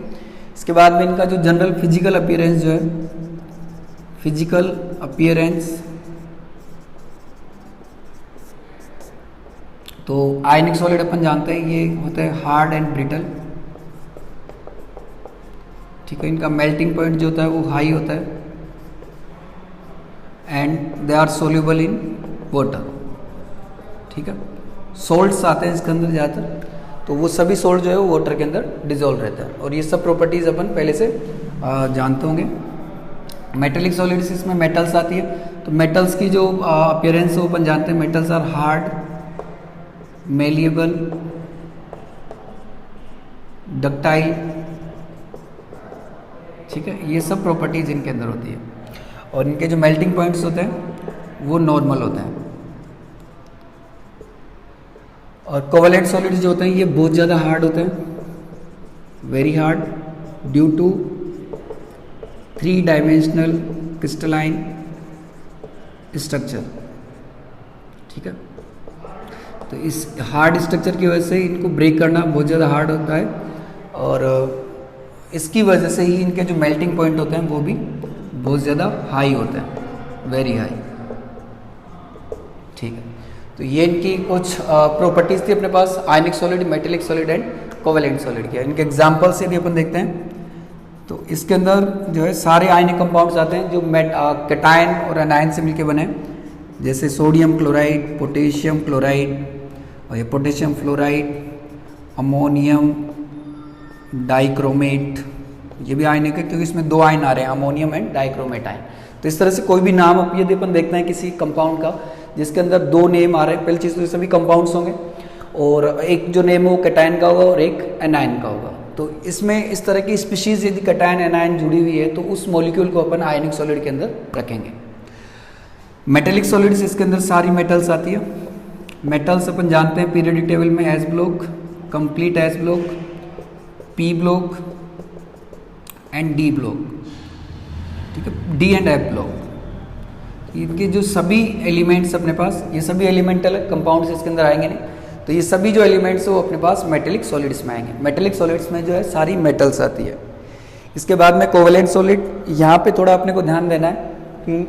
इसके बाद में इनका जो जनरल फिजिकल अपीयरेंस जो है, फिजिकल अपीयरेंस तो आयनिक सॉलिड अपन जानते हैं ये होता है हार्ड एंड ब्रिटल, ठीक है। इनका मेल्टिंग पॉइंट जो होता है वो हाई होता है and they are soluble in water, ठीक है। सोल्ट्स आते हैं इसके अंदर ज़्यादातर, तो वो सभी सोल्ट जो है वो वाटर के अंदर डिजोल्व रहता है और ये सब प्रॉपर्टीज़ अपन पहले से जानते होंगे। मेटेलिक सॉलिड्स इसमें मेटल्स आती है, तो मेटल्स की जो अपीयरेंस है वो अपन जानते हैं, metals are hard, malleable, ductile, ठीक है। ये सब प्रॉपर्टीज इनके अंदर होती है और इनके जो मेल्टिंग पॉइंट्स होते हैं वो नॉर्मल होते हैं। और कोवेलेंट सॉलिड्स जो होते हैं ये बहुत ज़्यादा हार्ड होते हैं, very hard, due to 3 dimensional crystalline structure, ठीक है। तो इस हार्ड स्ट्रक्चर की वजह से इनको ब्रेक करना बहुत ज़्यादा हार्ड होता है और इसकी वजह से ही इनके जो मेल्टिंग पॉइंट होते हैं वो भी बहुत ज़्यादा हाई होते हैं, वेरी हाई, ठीक है। तो ये इनकी कुछ प्रॉपर्टीज़ थी अपने पास ionic solid, metallic solid and covalent solid की। इनके एग्जाम्पल्स यदि अपन देखते हैं तो इसके अंदर जो है सारे आयनिक कंपाउंड्स आते हैं जो कैटायन और एनायन से मिलके बने, जैसे सोडियम क्लोराइड, पोटेशियम क्लोराइड और ये पोटेशियम फ्लोराइड, अमोनियम डाइक्रोमेट, ये भी आयनिक है क्योंकि इसमें 2 आयन आ रहे हैं, अमोनियम एंड डाइक्रोमेट आयन। तो इस तरह से कोई भी नाम यदि अपन देखते हैं किसी कंपाउंड का जिसके अंदर 2 नेम आ रहे हैं, पहली चीज़ तो ये सभी कंपाउंड्स होंगे और एक जो नेम है वो कैटायन का होगा और एक एनायन का होगा। तो इसमें इस तरह की स्पीशीज यदि कैटायन एनायन जुड़ी हुई है तो उस मॉलिक्यूल को अपन आयनिक सॉलिड के अंदर रखेंगे। मेटेलिक सॉलिड्स, इसके अंदर सारी मेटल्स आती है। मेटल्स अपन जानते हैं पीरियोडिक टेबल में S block, complete S block, P block and D block, ठीक है, डी एंड एफ ब्लॉक। इनके जो सभी एलिमेंट्स अपने पास, ये सभी एलिमेंटल कंपाउंड्स इसके अंदर आएंगे नहीं, तो ये सभी जो एलिमेंट्स है वो अपने पास मेटेलिक सॉलिड्स में आएंगे। मेटेलिक सॉलिड्स में जो है सारी मेटल्स आती है। इसके बाद में कोवेलेंट सॉलिड, यहाँ पे थोड़ा अपने को ध्यान देना है कि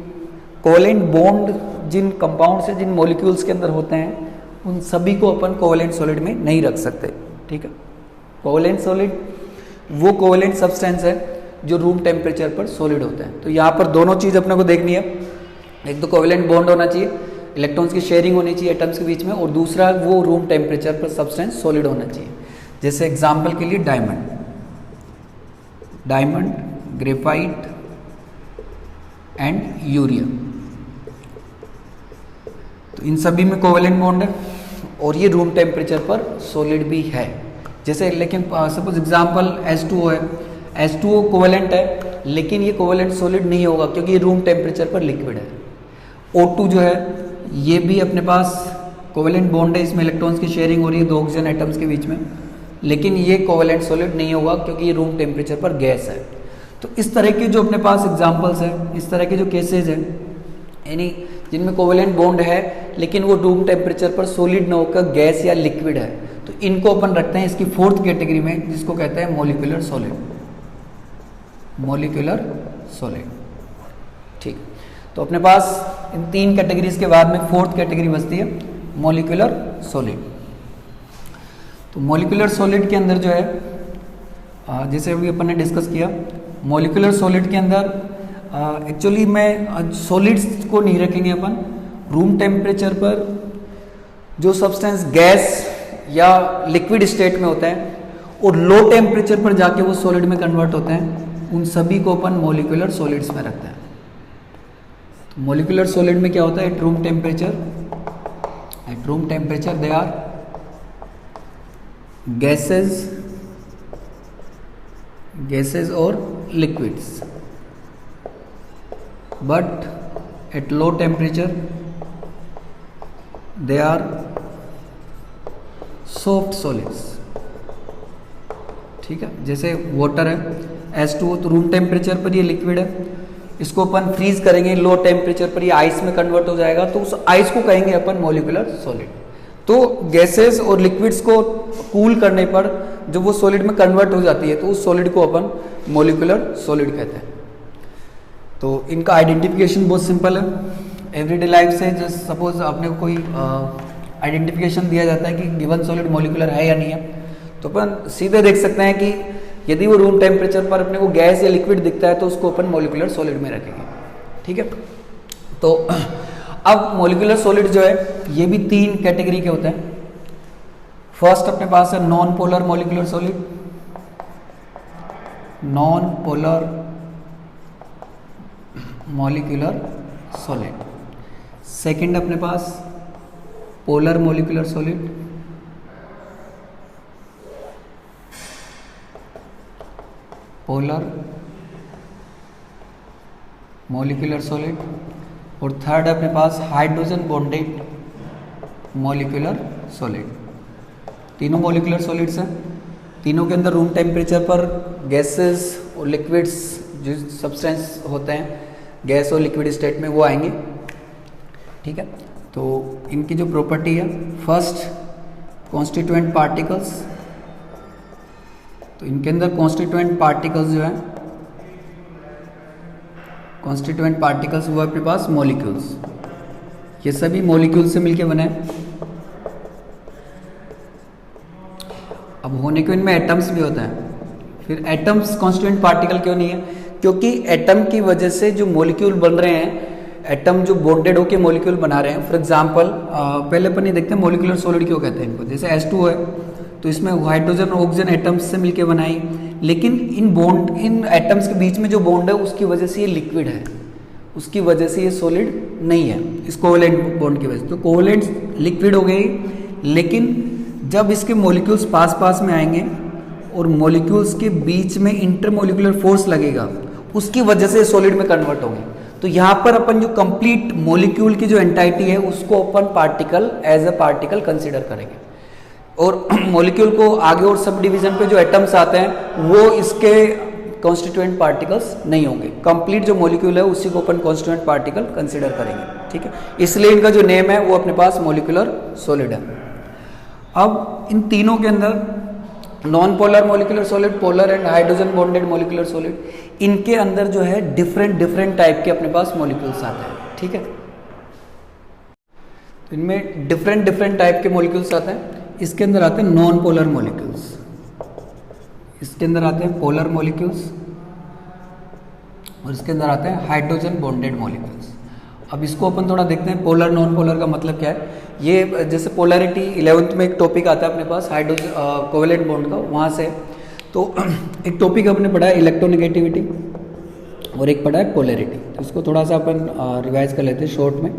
कोवेलेंट बॉन्ड जिन कंपाउंड से, जिन मॉलिक्यूल्स के अंदर होते हैं, उन सभी को अपन कोवेलेंट सॉलिड में नहीं रख सकते, ठीक है। कोवेलेंट सॉलिड वो कोवेलेंट सब्सटेंस है जो रूम टेम्परेचर पर सॉलिड होता है। तो यहाँ पर दोनों चीज़ अपने को देखनी है, एक तो कोवेलेंट बॉन्ड होना चाहिए, इलेक्ट्रॉन्स की शेयरिंग होनी चाहिए एटम्स के बीच में, और दूसरा वो रूम टेम्परेचर पर सब्सटेंस सॉलिड होना चाहिए। जैसे एग्जांपल के लिए डायमंड, ग्रेफाइट एंड यूरिया, तो इन सभी में कोवेलेंट बॉन्ड है और ये रूम टेम्परेचर पर सॉलिड भी है। जैसे लेकिन सपोज एग्जांपल H2O है, H2O कोवेलेंट है लेकिन ये कोवेलेंट सॉलिड नहीं होगा क्योंकि ये रूम टेम्परेचर पर लिक्विड है। O2 जो है ये भी अपने पास कोवेलेंट बॉन्ड है, इसमें इलेक्ट्रॉन्स की शेयरिंग हो रही है 2 ऑक्सीजन एटम्स के बीच में, लेकिन ये कोवेलेंट सॉलिड नहीं होगा क्योंकि ये रूम टेम्परेचर पर गैस है। तो इस तरह के जो अपने पास एग्जांपल्स हैं, इस तरह के जो केसेस हैं, यानी जिनमें कोवेलेंट बॉन्ड है लेकिन वो रूम टेम्परेचर पर सॉलिड ना होकर गैस या लिक्विड है, तो इनको अपन रखते हैं इसकी 4th कैटेगरी में, जिसको कहते हैं मॉलिक्यूलर सॉलिड। मॉलिक्यूलर सॉलिड, ठीक। तो अपने पास इन 3 कैटेगरीज के बाद में 4th कैटेगरी बचती है मॉलिक्यूलर सॉलिड। तो मॉलिक्यूलर सॉलिड के अंदर जो है जैसे अभी अपन ने डिस्कस किया, मॉलिक्यूलर सॉलिड के अंदर एक्चुअली में सॉलिड्स को नहीं रखेंगे अपन, रूम टेम्परेचर पर जो सब्सटेंस गैस या लिक्विड स्टेट में होता है और लो टेम्परेचर पर जाके वो सॉलिड में कन्वर्ट होते हैं, उन सभी को अपन मॉलिक्यूलर सॉलिड्स में रखते हैं। तो मॉलिक्यूलर सॉलिड में क्या होता है, at room temperature they are gases और liquids, but at low temperature they are soft solids, ठीक है। जैसे वाटर है H2O, तो रूम टेम्परेचर पर ये लिक्विड है, इसको अपन फ्रीज करेंगे लो टेम्परेचर पर, ये आइस में कन्वर्ट हो जाएगा, तो उस आइस को कहेंगे अपन मॉलिक्यूलर सॉलिड। तो गैसेस और लिक्विड्स को कूल करने पर जब वो सॉलिड में कन्वर्ट हो जाती है तो उस सॉलिड को अपन मॉलिक्यूलर सॉलिड कहते हैं। तो इनका आइडेंटिफिकेशन बहुत सिंपल है, एवरीडे लाइफ से। जस्ट सपोज आपने कोई आइडेंटिफिकेशन दिया जाता है कि गिवन सॉलिड मॉलिक्यूलर है या नहीं है, तो अपन सीधे देख सकते हैं कि यदि वो रूम टेम्परेचर पर अपने को गैस या लिक्विड दिखता है तो उसको अपन मॉलिक्यूलर सॉलिड में रखेंगे। ठीक है, तो अब मॉलिक्यूलर सॉलिड जो है ये भी 3 कैटेगरी के होते हैं। फर्स्ट अपने पास है non polar molecular solid, non polar molecular solid. Second अपने पास polar molecular solid, polar molecular solid. और थर्ड अपने पास हाइड्रोजन बॉन्डेड मॉलिक्यूलर सॉलिड। तीनों मॉलिक्यूलर सॉलिड्स हैं, तीनों के अंदर रूम टेम्परेचर पर गैसेस और लिक्विड्स जो सब्सटेंस होते हैं गैस और लिक्विड स्टेट में वो आएंगे। ठीक है, तो इनकी जो प्रॉपर्टी है, फर्स्ट कॉन्स्टिट्यूएंट पार्टिकल्स, तो इनके अंदर कॉन्स्टिट्यूएंट पार्टिकल्स जो है, कॉन्स्टिट्यूएंट पार्टिकल्स हुआ अपने पास मॉलिक्यूल्स, ये सभी मॉलिक्यूल से मिलके बने हैं। अब होने को इनमें एटम्स भी होता है। फिर एटम्स कॉन्स्टिट्यूएंट पार्टिकल क्यों नहीं है? क्योंकि एटम की वजह से जो मॉलिक्यूल बन रहे हैं, एटम जो बॉन्डेड होके मॉलिक्यूल बना रहे हैं। फॉर एग्जांपल पहले अपन ये देखते हैं मॉलिक्यूलर सॉलिड क्यों कहते हैं इनको। जैसे H2 है तो इसमें हाइड्रोजन और ऑक्सीजन एटम्स से मिलके बनाई, लेकिन इन एटम्स के बीच में जो बॉन्ड है उसकी वजह से ये लिक्विड है, उसकी वजह से ये सॉलिड नहीं है, इस कोवेलेंट बॉन्ड की वजह से। तो कोवेलेंट लिक्विड हो गई, लेकिन जब इसके मॉलिक्यूल्स पास पास में आएंगे और मॉलिक्यूल्स के बीच में इंटरमॉलिक्यूलर फोर्स लगेगा, उसकी वजह से सॉलिड में कन्वर्ट होंगे। तो यहाँ पर अपन जो कंप्लीट मॉलिक्यूल की जो एंटाइटी है उसको अपन particle as a particle consider करेंगे, और मॉलिक्यूल को आगे और सब डिवीजन पे जो एटम्स आते हैं वो इसके कॉन्स्टिट्यूएंट पार्टिकल्स नहीं होंगे। कंप्लीट जो मॉलिक्यूल है उसी को अपन कॉन्स्टिट्यूएंट पार्टिकल कंसीडर करेंगे। ठीक है, इसलिए इनका जो नेम है वो अपने पास मॉलिक्यूलर सॉलिड है। अब इन तीनों के अंदर non polar molecular solid, polar and hydrogen bonded molecular solid, इनके अंदर जो है डिफरेंट टाइप के अपने पास मॉलिक्यूल्स आते हैं। ठीक है, तो इनमें डिफरेंट टाइप के मॉलिक्यूल्स आते हैं। इसके अंदर आते हैं नॉन पोलर मॉलिक्यूल्स, इसके अंदर आते हैं पोलर मॉलिक्यूल्स, और इसके अंदर आते हैं हाइड्रोजन बॉन्डेड मॉलिक्यूल्स। अब इसको अपन थोड़ा देखते हैं, पोलर नॉन पोलर का मतलब क्या है। ये जैसे पोलैरिटी 11th में एक टॉपिक आता है अपने पास हाइड्रोजन कोवेलेंट बॉन्ड का, वहाँ से तो एक टॉपिक अपने पढ़ा है इलेक्ट्रोनेगेटिविटी और एक पढ़ा है पोलैरिटी। तो इसको थोड़ा सा अपन रिवाइज कर लेते हैं शॉर्ट में।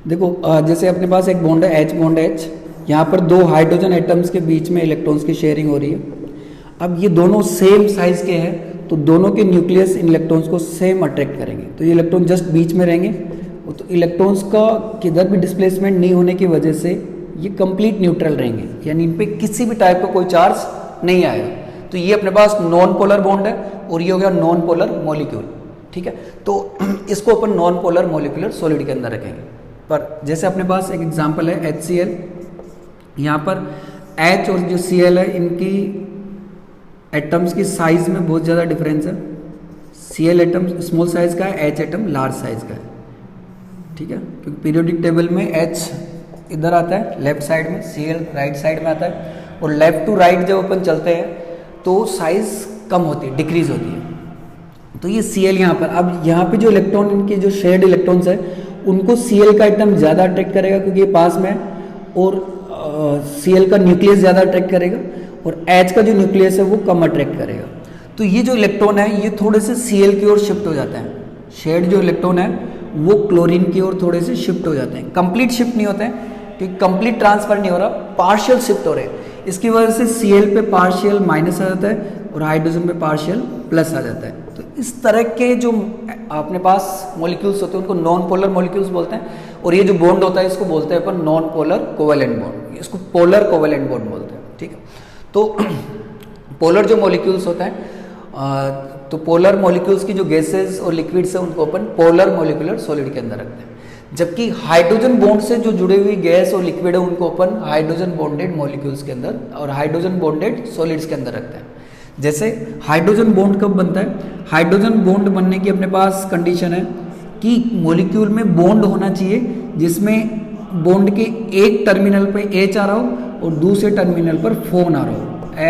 देखो जैसे अपने पास एक बॉन्ड है H बॉन्ड H, यहाँ पर 2 हाइड्रोजन एटम्स के बीच में इलेक्ट्रॉन्स की शेयरिंग हो रही है। अब ये दोनों सेम साइज के हैं, तो दोनों के न्यूक्लियस इन इलेक्ट्रॉन्स को सेम अट्रैक्ट करेंगे, तो ये इलेक्ट्रॉन जस्ट बीच में रहेंगे। तो इलेक्ट्रॉन्स का किधर भी डिस्प्लेसमेंट नहीं होने की वजह से ये कंप्लीट न्यूट्रल रहेंगे, यानी इन पे किसी भी टाइप का कोई चार्ज नहीं आएगा। तो ये अपने पास नॉन पोलर बॉन्ड है और ये हो गया नॉन पोलर मॉलिक्यूल। ठीक है, तो इसको अपन नॉन पोलर मॉलिक्यूलर सॉलिड के अंदर रखेंगे। पर जैसे अपने पास एक एग्जांपल है HCl, यहाँ पर H और जो Cl है इनकी एटम्स की साइज में बहुत ज़्यादा डिफरेंस है। Cl एटम स्मॉल साइज का है, H एटम लार्ज साइज का है। ठीक है, क्योंकि पीरियोडिक टेबल में H इधर आता है लेफ्ट साइड में, Cl राइट साइड में आता है, और लेफ्ट टू राइट जब अपन चलते हैं तो साइज कम होती है, डिक्रीज होती है। तो ये Cl यहाँ पर, अब यहाँ पे जो इलेक्ट्रॉन इनके जो शेयर्ड इलेक्ट्रॉन्स है उनको Cl का एटम ज़्यादा अट्रैक्ट करेगा क्योंकि ये पास में है, और Cl का न्यूक्लियस ज़्यादा अट्रैक्ट करेगा, और H का जो न्यूक्लियस है वो कम अट्रैक्ट करेगा। तो ये जो इलेक्ट्रॉन है ये थोड़े से Cl की ओर शिफ्ट हो जाते हैं। शेयर्ड जो इलेक्ट्रॉन है वो क्लोरीन की ओर थोड़े से शिफ्ट हो जाते हैं। कंप्लीट शिफ्ट नहीं होते हैं क्योंकि कंप्लीट ट्रांसफर नहीं हो रहा, पार्शियल शिफ्ट हो रहे हैं। इसकी वजह से Cl पे पार्शियल माइनस आ जाता है और हाइड्रोजन पे पार्शियल प्लस आ जाता है। तो इस तरह के जो अपने पास मॉलिक्यूल्स होते हैं उनको नॉन पोलर मॉलिक्यूल्स बोलते हैं, और ये जो बॉन्ड होता है इसको बोलते हैं अपन नॉन पोलर कोवेलेंट बॉन्ड, इसको पोलर कोवेलेंट बॉन्ड बोलते हैं। ठीक है, तो पोलर जो मॉलिक्यूल्स होते हैं, तो पोलर मॉलिक्यूल्स की जो गैसेस और लिक्विड्स है उनको अपन पोलर मॉलिक्यूलर सॉलिड के अंदर रखते हैं, जबकि हाइड्रोजन बॉन्ड से जो जुड़ी हुई गैस और लिक्विड है उनको अपन हाइड्रोजन बॉन्डेड मॉलिक्यूल्स के अंदर और हाइड्रोजन बॉन्डेड सॉलिड्स के अंदर रखते हैं। जैसे हाइड्रोजन बॉन्ड कब बनता है? हाइड्रोजन बॉन्ड बनने की अपने पास कंडीशन है कि मॉलिक्यूल में बॉन्ड होना चाहिए जिसमें बॉन्ड के एक टर्मिनल पे H आ रहा हो और दूसरे टर्मिनल पर फोन आ रहा हो,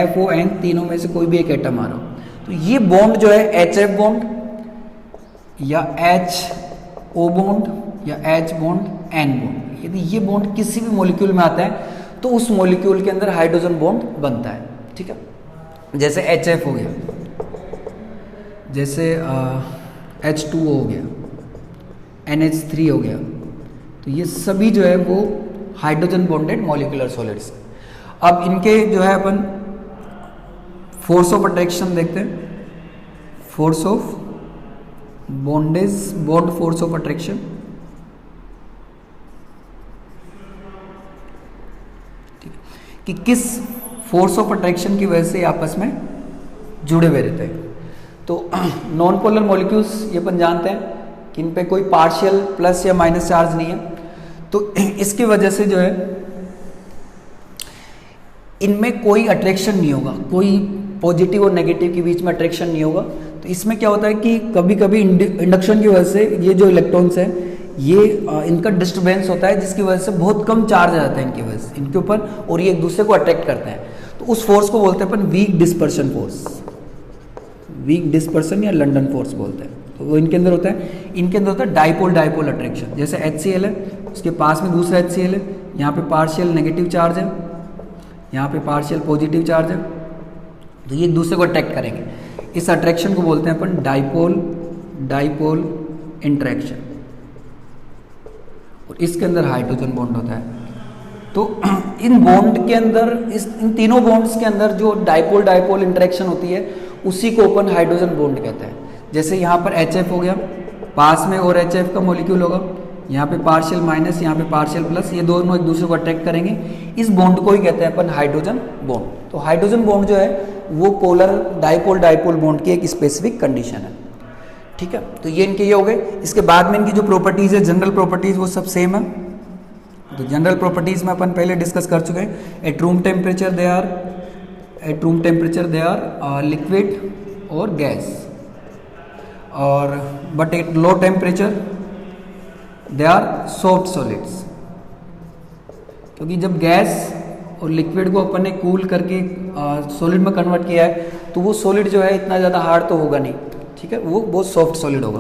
FON तीनों में से कोई भी एक एटम आ रहा हो। तो ये बॉन्ड जो है HF बॉन्ड या HO बॉन्ड या H बॉन्ड N बॉन्ड, यदि ये बॉन्ड किसी भी मॉलिक्यूल में आता है तो उस मॉलिक्यूल के अंदर हाइड्रोजन बॉन्ड बनता है। ठीक है, जैसे HF हो गया, जैसे H2O हो गया, NH3 हो गया, तो ये सभी जो है वो हाइड्रोजन बॉन्डेड मॉलिक्यूलर सॉलिड्स। अब इनके जो है अपन फोर्स ऑफ अट्रैक्शन देखते हैं, force of bondage, bond force of attraction. कि किस फोर्स ऑफ अट्रैक्शन की वजह से आपस में जुड़े हुए रहते हैं। तो नॉन पोलर मॉलिक्यूल्स ये अपन जानते हैं कि इन पे कोई पार्शियल प्लस या माइनस चार्ज नहीं है, तो इसकी वजह से जो है इनमें कोई अट्रैक्शन नहीं होगा, कोई पॉजिटिव और नेगेटिव के बीच में अट्रैक्शन नहीं होगा। तो इसमें क्या होता है कि कभी कभी इंडक्शन की वजह से ये जो इलेक्ट्रॉन्स हैं ये इनका डिस्टर्बेंस होता है, जिसकी वजह से बहुत कम चार्ज आ जाता है इनकी वजह से इनके ऊपर, और ये एक दूसरे को अट्रैक्ट करते हैं। तो उस फोर्स को बोलते हैं अपन weak dispersion force, weak dispersion या लंडन फोर्स बोलते हैं। तो वो इनके अंदर होता है, इनके अंदर होता है डाइपोल डाइपोल अट्रैक्शन। जैसे HCl है, उसके पास में दूसरा HCl है, यहाँ पे पार्शियल नेगेटिव चार्ज है, यहाँ पे पार्शियल पॉजिटिव चार्ज है, तो ये एक दूसरे को अट्रैक्ट करेंगे। इस अट्रैक्शन को बोलते हैं अपन डाइपोल डाइपोल इंटरेक्शन, और इसके अंदर हाइड्रोजन बॉन्ड होता है। तो इन बॉन्ड के अंदर, इन तीनों बॉन्ड्स के अंदर जो डाइपोल डाइपोल इंटरेक्शन होती है उसी को अपन हाइड्रोजन बॉन्ड कहते हैं। जैसे यहाँ पर HF हो गया, पास में और HF का मॉलिक्यूल होगा, यहाँ पे पार्शियल माइनस, यहाँ पे पार्शियल प्लस, ये दोनों एक दूसरे को अट्रैक्ट करेंगे, इस बॉन्ड को ही कहते हैं अपन हाइड्रोजन बॉन्ड। तो हाइड्रोजन बॉन्ड जो है वो पोलर डाइपोल डाइपोल बॉन्ड की एक स्पेसिफिक कंडीशन है। ठीक है, तो ये इनके ये हो गए। इसके बाद में इनकी जो प्रॉपर्टीज है, जनरल प्रॉपर्टीज, वो सब सेम है। तो जनरल प्रॉपर्टीज में अपन पहले डिस्कस कर चुके हैं। At room temperature they are liquid और गैस, और but at low temperature they are soft solids. क्योंकि जब गैस और लिक्विड को अपन ने कूल करके सॉलिड में कन्वर्ट किया है तो वो सॉलिड जो है इतना ज़्यादा हार्ड तो होगा नहीं, ठीक है, वो बहुत सॉफ्ट सॉलिड होगा।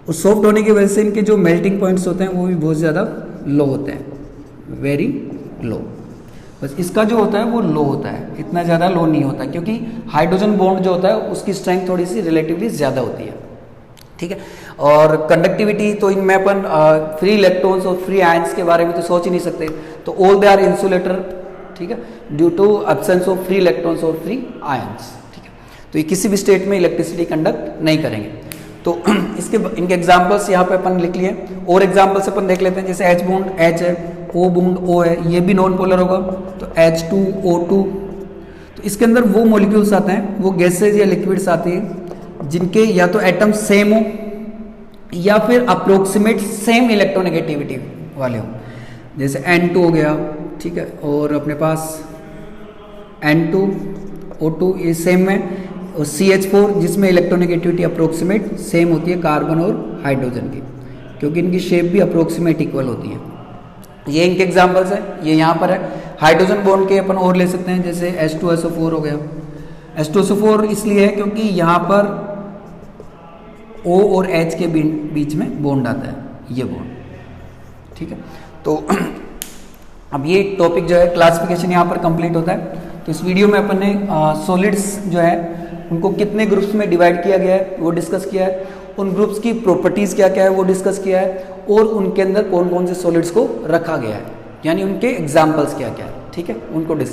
और सॉफ्ट होने की वजह से इनके जो मेल्टिंग पॉइंट्स होते हैं वो भी बहुत ज़्यादा लो होते हैं, वेरी लो। बस इसका जो होता है वो लो होता है, इतना ज़्यादा लो नहीं होता, क्योंकि हाइड्रोजन बॉन्ड जो होता है उसकी स्ट्रेंथ थोड़ी सी रिलेटिवली ज़्यादा होती है। ठीक है, और कंडक्टिविटी तो इनमें अपन फ्री इलेक्ट्रॉन्स और फ्री आयंस के बारे में तो सोच ही नहीं सकते। तो ऑल दे आर इंसुलेटर, ठीक है, due to absence of free electrons और फ्री आयंस। ठीक है, तो ये किसी भी स्टेट में इलेक्ट्रिसिटी कंडक्ट नहीं करेंगे। तो इसके इनके एग्जांपल्स यहाँ पे अपन लिख लिए, और एग्जांपल्स अपन देख लेते हैं। जैसे H बॉन्ड H है, O बॉन्ड O है, ये भी नॉन पोलर होगा, तो H2O2। तो इसके अंदर वो मॉलिक्यूल्स आते हैं, वो गैसेज या लिक्विड्स आती हैं जिनके या तो एटम सेम हो या फिर अप्रोक्सीमेट सेम इलेक्ट्रोनेगेटिविटी वाले हो। जैसे N2 हो गया, ठीक है, और अपने पास N2O2 ये सेम है, और CH4 जिसमें इलेक्ट्रोनेगेटिविटी अप्रोक्सीमेट सेम होती है कार्बन और हाइड्रोजन की, क्योंकि इनकी शेप भी अप्रोक्सीमेट इक्वल होती है। ये इनके एग्जांपल्स है, ये यहाँ पर है। हाइड्रोजन बॉन्ड के अपन और ले सकते हैं, जैसे H2SO4 हो गया। H2SO4 इसलिए है क्योंकि यहाँ पर O और H के बीच में बॉन्ड आता है, ये बॉन्ड। ठीक है, तो अब ये टॉपिक जो है क्लासिफिकेशन यहाँ पर कंप्लीट होता है। तो इस वीडियो में अपन ने सॉलिड्स जो है उनको कितने ग्रुप्स में डिवाइड किया गया है वो डिस्कस किया है, उन ग्रुप्स की प्रॉपर्टीज क्या क्या है वो डिस्कस किया है, और उनके अंदर कौन कौन से सॉलिड्स को रखा गया है, यानी उनके एग्जाम्पल्स क्या क्या है। ठीक है, उनको डिस्कस